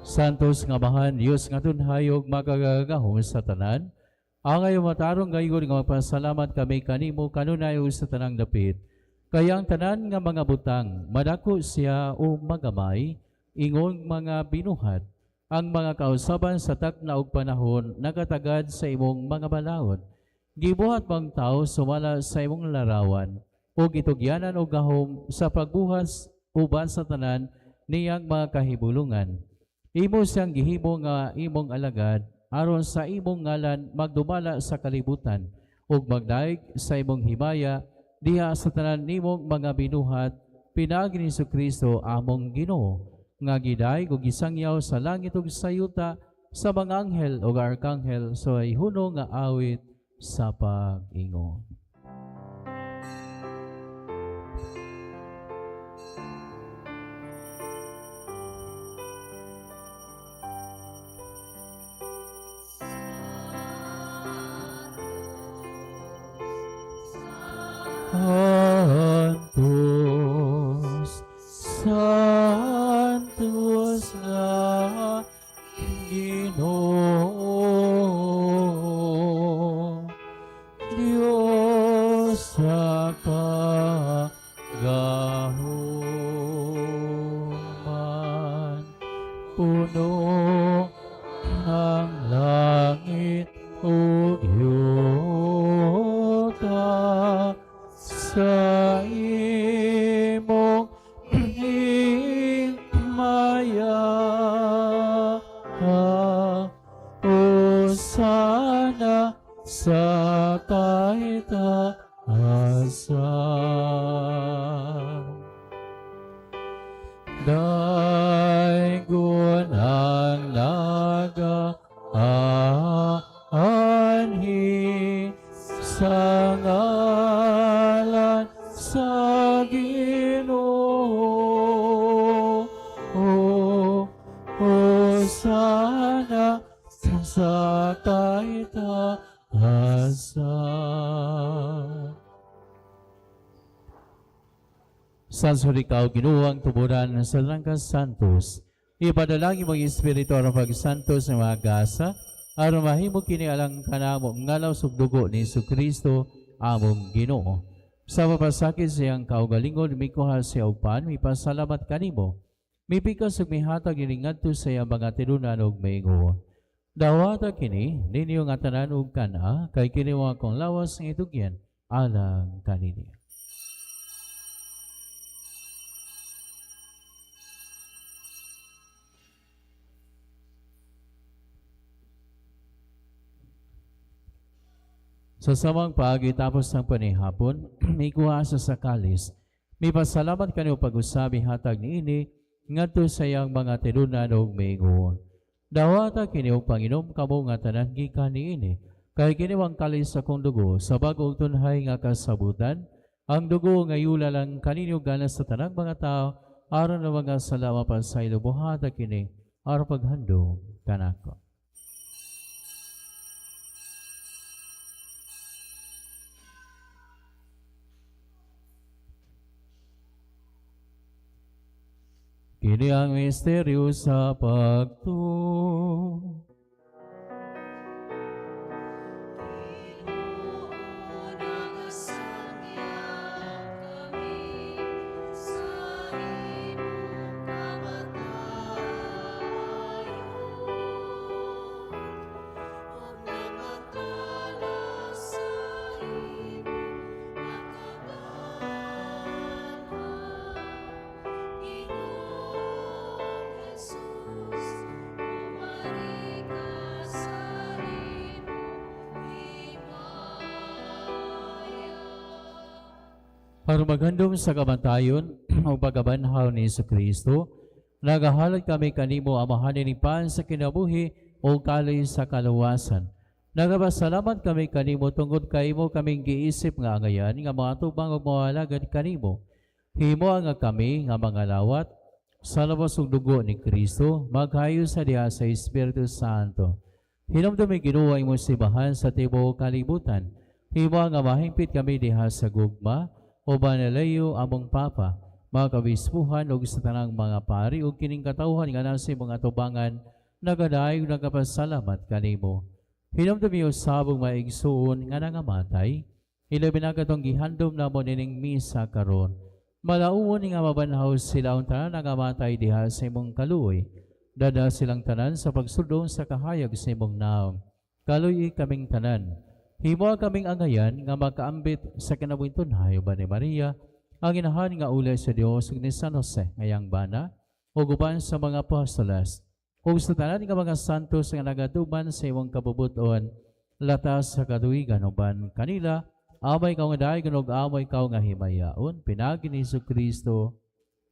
Santos nga mahan, Diyos nga tunhayog magagahom sa tanan, angay matarong gayon nga magpasalamat kami kanimo kanunay sa tanang dapit. Kaya ang tanan nga mga butang, madako siya o magamay, ingon mga binuhat, ang mga kausaban sa takna og panahon nagatagad sa imong mga balaod. Gibuhat bang tao sumala sa imong larawan, o gitugyanan o gahom sa pagbuhas uban sa tanan niyang mga kahibulungan. Imo siyang gihimo nga imong alagad, aron sa imong ngalan magdumala sa kalibutan, ug magdaig sa imong himaya, diha sa tanan nimong mga binuhat, pinagi ni Jesu-Kristo among Ginoo, nga gidaig ug gisangyaw sa langit ug sa yuta, sa mga anghel ug arkanghel, so ay huno nga awit sa pag-ingon. Santos, Santos nga Ginoo, Diyos sa kagahuman, puno ang langit ug yuta, sa imong himaya, Hosana sa kaitaasan. Daigon ang nagaanhi sa ngalan sa Ginoo, Hosana sa kaitaasan. Sa surikaw, Ginoo ang tuburan sa Langkas Santos, ipadalangin mong Espiritu ang pagsantos ng mga gasa, aron mahimo kini alang kanamo ngalaw sugdugo ni Jesu-Kristo among Ginoo. Sa mapasakit siyang kaugalingon mikuha siya upan mipasalamat kanimo. Mipikas ug mihatag ini ngadto sa iyang mga tinunan ug maingon. Dawata kini ninyo nga tanan ug kana kay kini wa kong lawas ng itugyan alang kanini. Sa samang paagi tapos ng panihapon, may kuha sa sakalis. May pasalamat kanyo pag-usabi hatag ni ini ngadto sa iyang mga tinunan ug maingon. Dawata kini og Panginom kamo nga tanan gikan ni ini. Kay kini wang kalis sa kong dugo sa bag-ong tunhay nga kasabutan, ang dugo nga yula lang kaninyo ganas sa tanang mga tao aron na mga salama pa sa ilubuhata kini aron paghandog kanako. Kini ang misteryo sa pagtuo. Para maghandom sa kamatayon o pagkabanhaw ni Jesu-Kristo, nagahalad kami kanimo amahanin ni Pan sa kinabuhi o kalay sa kaluwasan. Nagapasalamat kami kanimo tungkol kaimo kaming giisip nga angayan nga mga tubang o mawalagad kanimo. Himo nga kami nga mga lawat sa labas ug dugo ni Kristo, maghayo sa diha sa Espiritu Santo. Hinumdumi ginuwa imo sibahan sa tibuok kalibutan. Himo nga mahingpit kami diha sa gugma, o banalayo among Papa, mga kabispuhan o sa tanang mga pari o kining katauhan nga nasa mga tubangan, nagadayo nagapasalamat kanimo. Hinumdumi o sabong maigsuon nga nangamatay, ilabi na katong gihandom na mo nining misa karon. Malauon nga mabanhaw sila ang tanan nangamatay diha sa imong kaluoy, dada silang tanan sa pagsudong sa kahayag sa imong naong. Kaluoy kaming tanan. Himo kaming angayan nga makaambit sa kinabuhing tunhay ba ni Maria, ang inahan nga ulay sa Dios ug ni San Jose ngayang bana, o guban sa mga apostolas, o sa tanan nga mga santos nga nagatuban sa imong kabubuton, latas sa kaduigan uban kanila, amay kaw nga dayon ug amay kaw nga himayaon, pinagi ni Jesu-Kristo,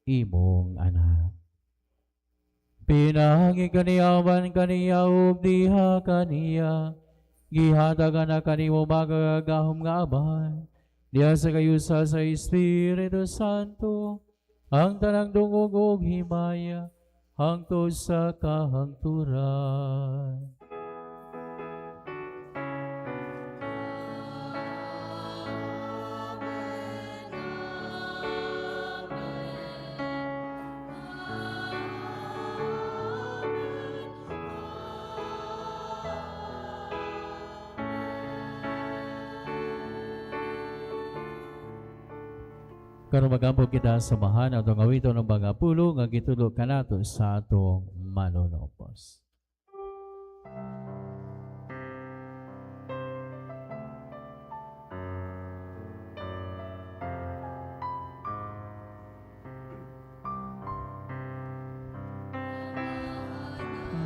imong anak. Pinagi kaniyawan kaniya ug diha kaniya, gihatagan na kanimo magagahom nga abay, diya sa kayusa sa Espiritu Santo, ang tanang dungog ug himaya, hangtod sa kahangturan. Karon magampo kita samahan atong awito ng mga pulo nga gitulog kanato sa atong manunopos.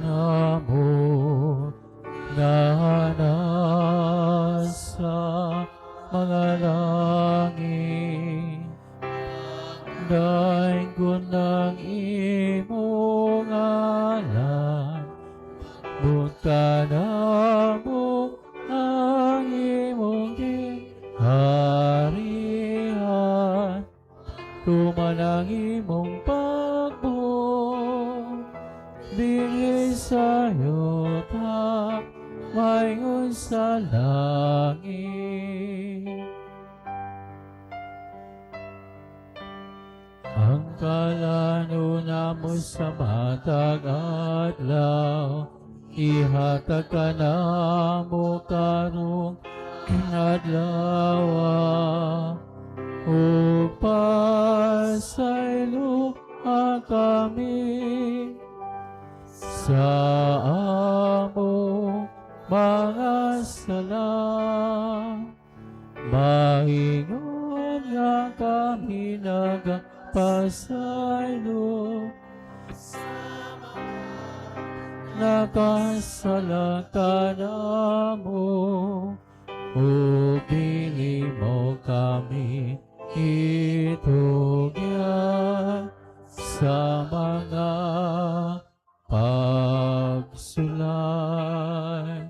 Namo nga nasa mga langit, daing ko ng imong ngalan, buta na mo ang imong harihan, tumanang imong pagbuong, bigay sa'yo ta, mayon sa langit. Ang kalano na mo sa matag adlaw, ihatag ka na mo karong adlaw, upasaylo kami sa amo mga sala. Maingon nga kami nagpasaylo, nakasala ka na mo, upili mo kami itugyan sa mga pagsulay.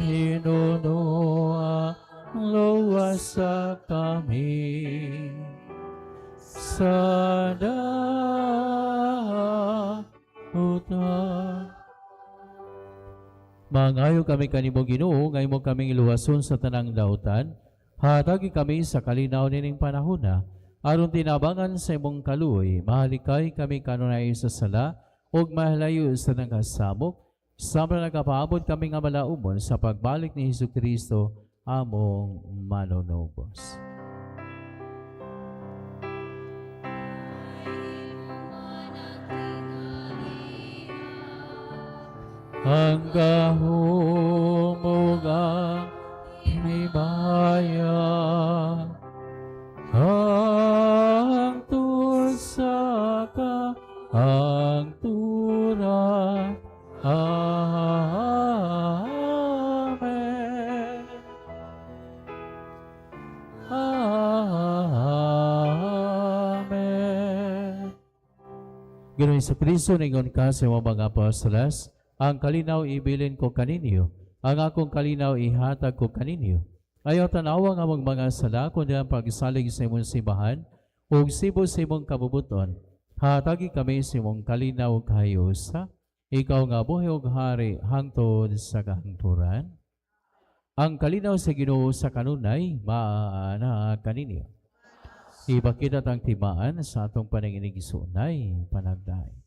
Hinuno ang luwas sa kami sa dahutan. Mangayo kami kanimo Ginoo, ngayon mo kaming iluwason sa tanang dautan. Hatagi kami sa kalinaw nining panahona, aron tinabangan sa imong kaluoy, mahalikay kami kanunay sa sala, ug mahalayo sa nagasamok, samra nagapaabot kami nga malaumon sa pagbalik ni Hesukristo, among manunubos. Ang kahumugang himaya, ang tusaka, ang tura, amen. Amen. Ginoong Hesukristo, ningon ka sa mga apostolas, ang kalinaw ibilin ko kaninyo, ang akong kalinaw ihatag ko kaninyo. Ayaw tanawa nga mga sala, kundi ang pagsalig sa imong simbahan, ug sibo sa imong kabubuton, hatagi kami sa imong kalinaw kayo sa ikaw nga buhi ug hari hangtod sa kahangturan. Ang kalinaw sa Ginoo sa kanunay, maana kaninyo. Ipakita ang timaan sa atong pananginig sunay, panagday.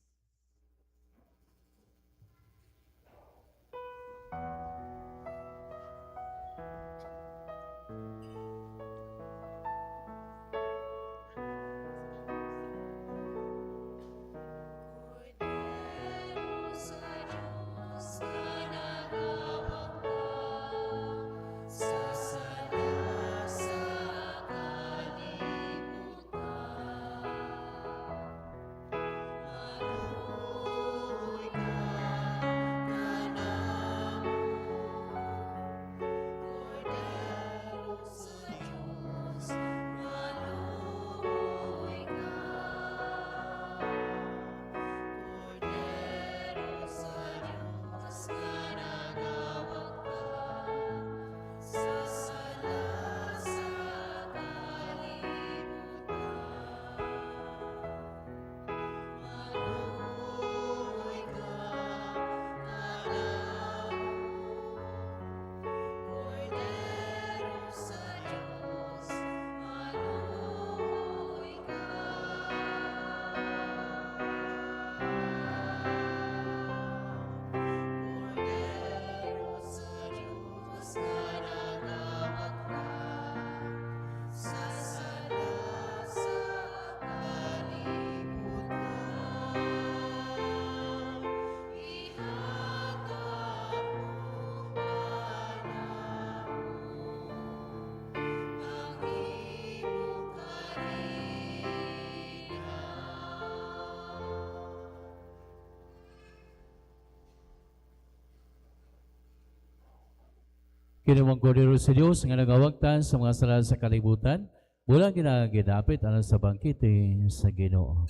Kinumang kodero sa Diyos nga nagawagtan sa mga sala sa kalibutan, walang ginagidapit alang sa bangkite sa Ginoo.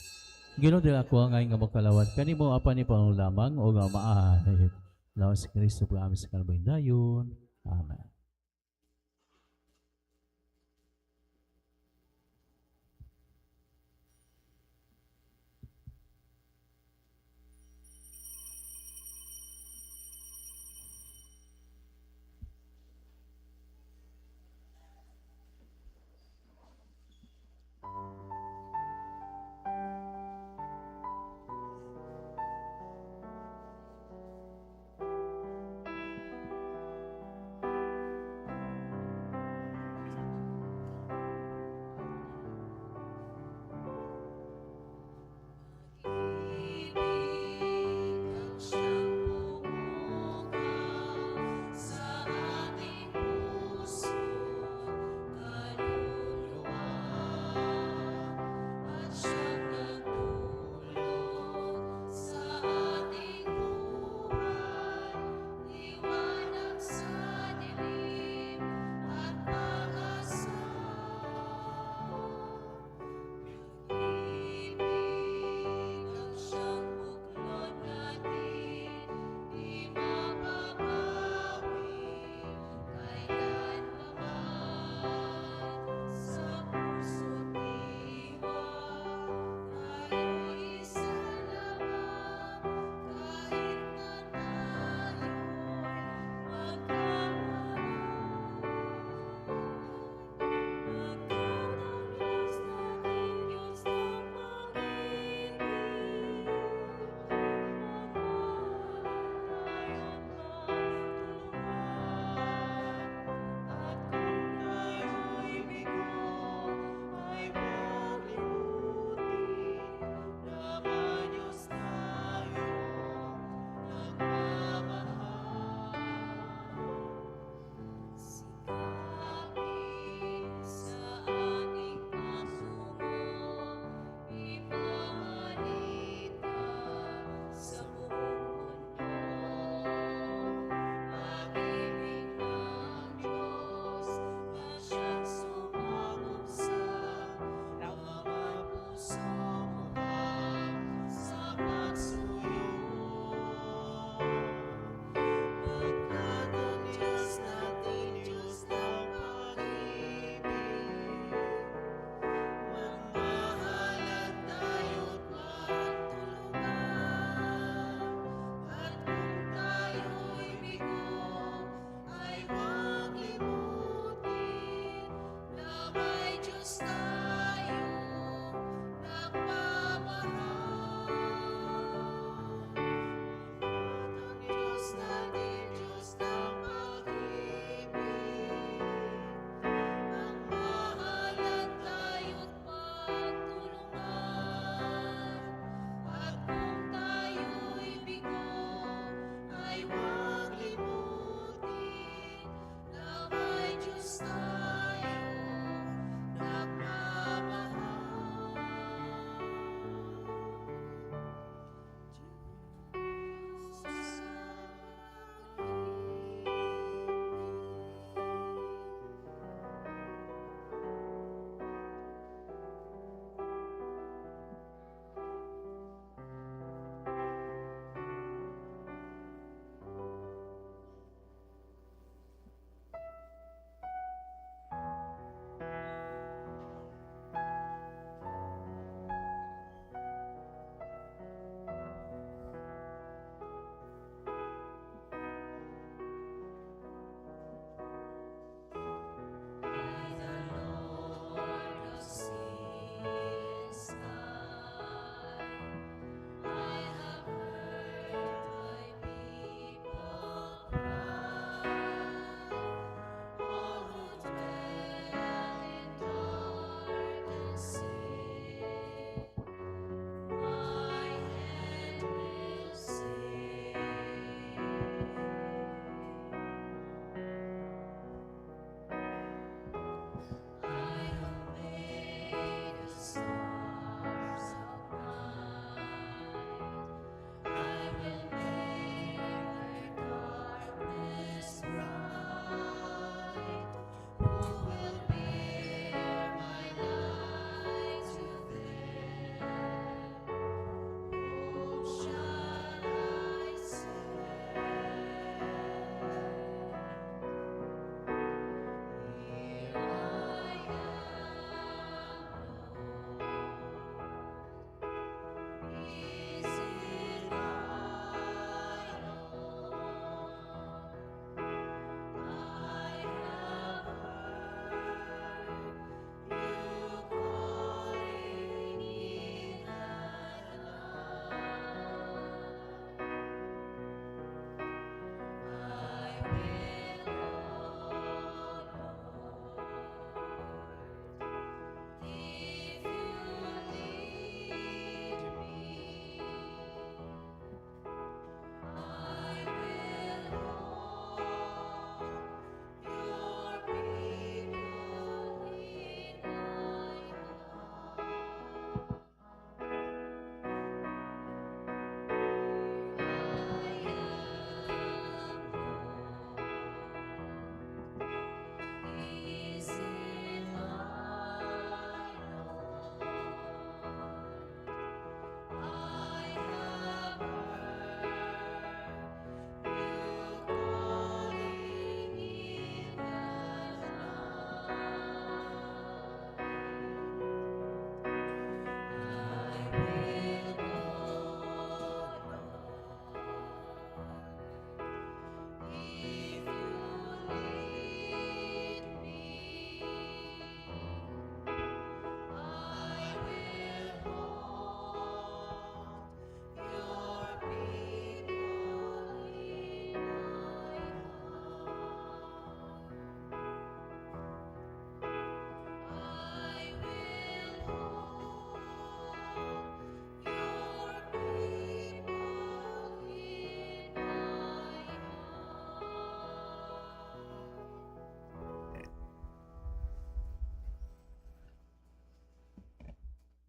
Ginoo din ako ang nga makalawat kanimo apan ni Panginoon lamang o nga maahit. Lawas si Kristo po amin sa kalabay dayon. Amen.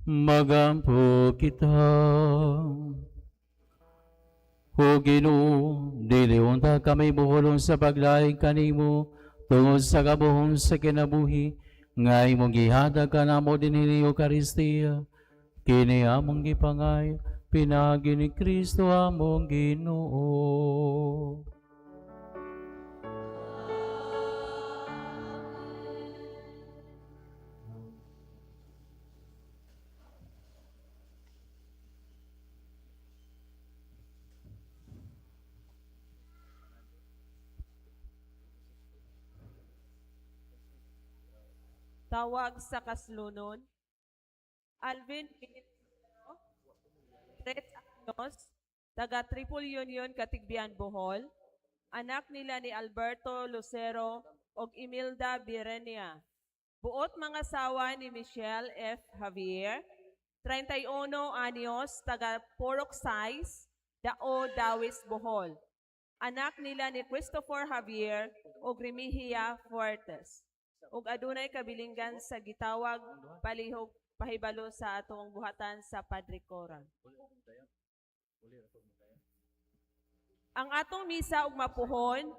Magampo kita. O Ginoo, dili unta kami buhulong sa paglaing kanimo tungod sa kabuhong sa kinabuhi nga imong gihatag kanamo dinhi Eucharistia. Kini among gipangay pinagi ni Kristo among Ginoo. Tawag sa kaslunon. Alvin Pinito, Fred Agnos, taga Triple Union, Katigbian, Bohol. Anak nila ni Alberto Lucero o Imelda Birenia. Buot mga sawa ni Michelle F. Javier, 31 anyos, taga Porok Size, Dao, Dawis, Bohol. Anak nila ni Christopher Javier o Grimihia Fuertes. Ug adunay kabilinggan sa gitawag palihog pahibalo sa atong buhatan sa Padre Cora. Ang atong misa ug mapuhon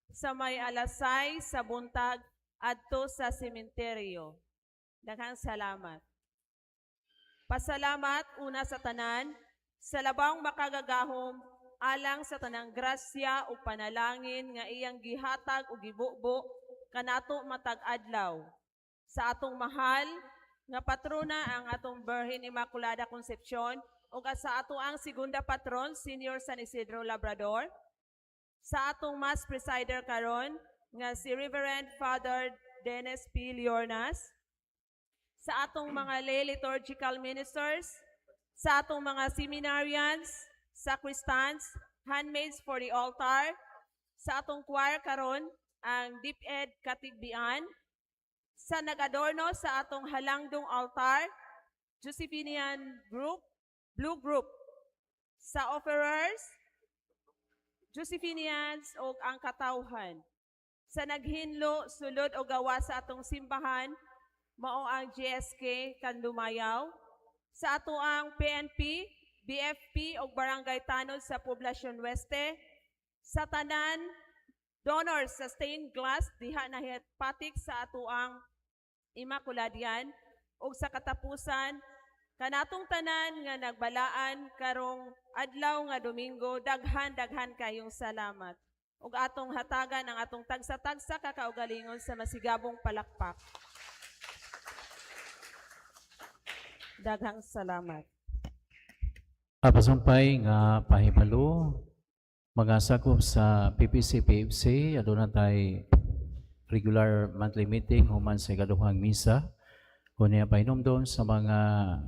sa may alasay sa buntag adto sa sementeryo. Daghang salamat. Pasalamat una sa tanan sa labang makagagahom alang sa tanang grasya ug panalangin nga iyang gihatag ug gibubo kanato matag adlaw sa atong mahal nga patrona ang atong Birhen Immaculada Concepcion ug sa ato ang segunda patron Senior San Isidro Labrador, sa atong mass presider karon nga si Reverend Father Dennis P. Liornas, sa atong mga lay liturgical ministers, sa atong mga seminarians, sacristans, handmaids for the altar, sa atong choir karon ang DepEd Katigbian, sa nag-adorno sa atong halangdong altar, Josephinian Group, Blue Group, sa offerers, Josephinians o ang katawhan, sa naghinlo, sulod o gawa sa atong simbahan, mao ang GSK Kandumayaw, sa ato ang PNP, BFP o Barangay Tanod sa Poblacion Weste, sa tanan donors sa stained glass diha na patik sa atuang Immaculadian ug sa katapusan kanatong tanan nga nagbalaan karong adlaw nga Domingo, daghan kayong salamat ug atong hatagan ang atong tagsa-tagsa kakaugalingon sa masigabong palakpak. Daghang salamat. Apasumpay nga pahibalo mga sakop sa PPC-PFC, aduna tay regular monthly meeting human sa ikaduhang misa. Kunya pahinumdom sa mga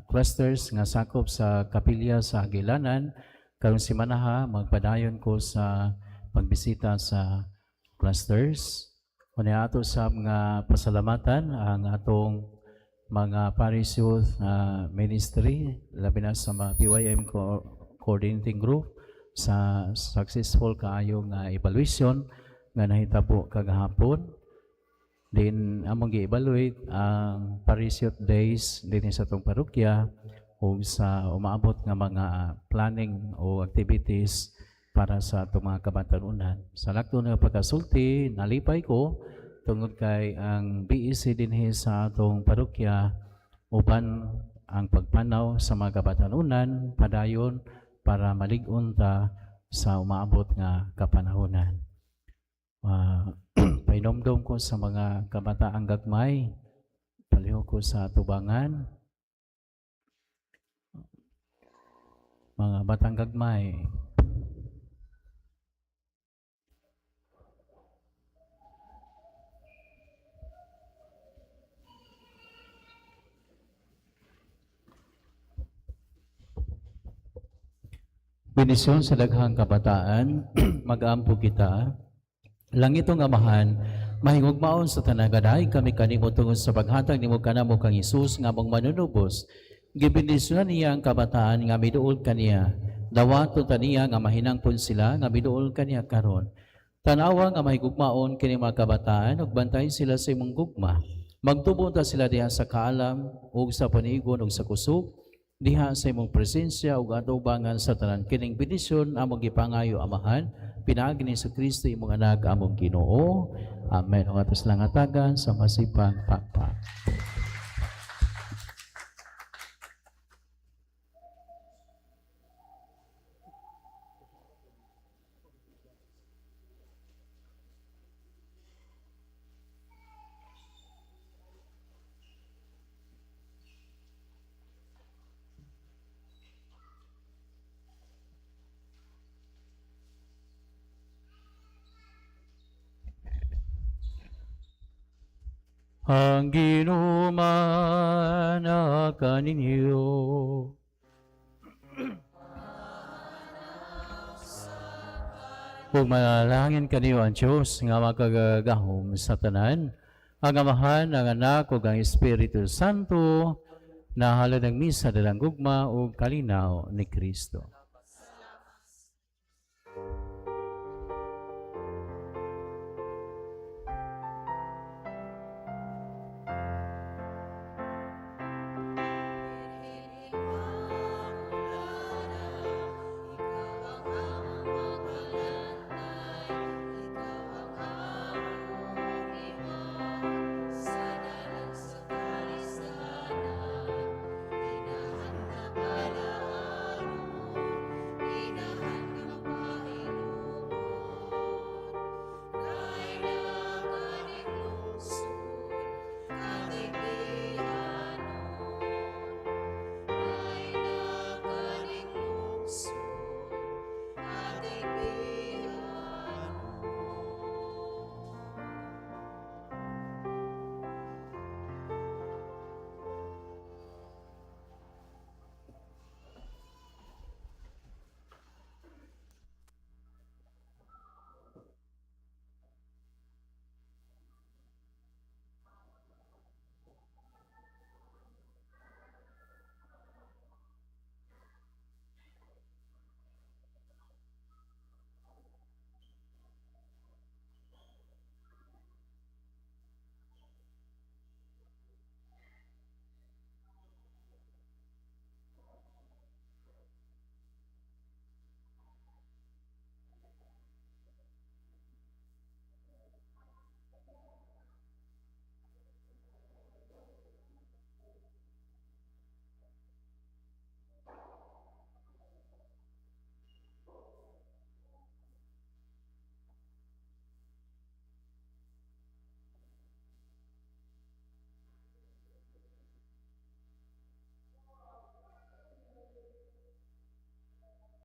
clusters nga sakop sa kapilya sa Agilanan. Karong simana magpadayon ko sa pagbisita sa clusters. Kunya ato sa mga pasalamatan ang atong mga parish youth ministry, labi na sa mga PYM coordinating group, sa successful kaayo nga evaluation nga nahitabo kagahapon. Then among gi-evaluate ang parish youth days din sa atong parokya o sa umaabot nga mga planning o activities para sa atong mga kabatanunan. Sa lakto nga pagkasulti, nalipay ko tungod kay ang BEC dinhi sa atong parokya uban ang pagpanaw sa mga kabatanunan padayon para malig-on ta sa umaabot nga kapanahonan. Painomdom ko sa mga kabataang gagmay, paliho ko sa tubangan, mga batang gagmay. Benisyon sa daghang kabataan, mag-aampo kita. Langitong Amahan, mahingugmaon sa tanagaday kami kanimo tungod sa paghatag nimo kanamo kang Hesus nga mong manunubos. Gibenisyonan niya ang kabataan nga miduol kaniya. Dawaton taniya nga mahinangpon sila nga miduol kaniya karon. Tanawa nga mahigugmaon kini mga kabataan ug bantay sila sa imong gugma. Magtubo ta sila diha sa kaalam ug sa paniigon ug sa kusog diha sa imong presensya ug atubangan sa tanan kining bendisyon among gipangayo amahan pinaagi ni sa Kristo imong anak among Ginoo. Amen. Ug atos lang atagan sa masipang pakpak. Ang Ginoo manaka ninyo. Ug manalangin kaniyo ang Dios nga makagagahom sa tanan, ang Amahan, ang Anak ug ang Espiritu Santo, na halad ng misa dalang gugma ug kalinaw ni Kristo.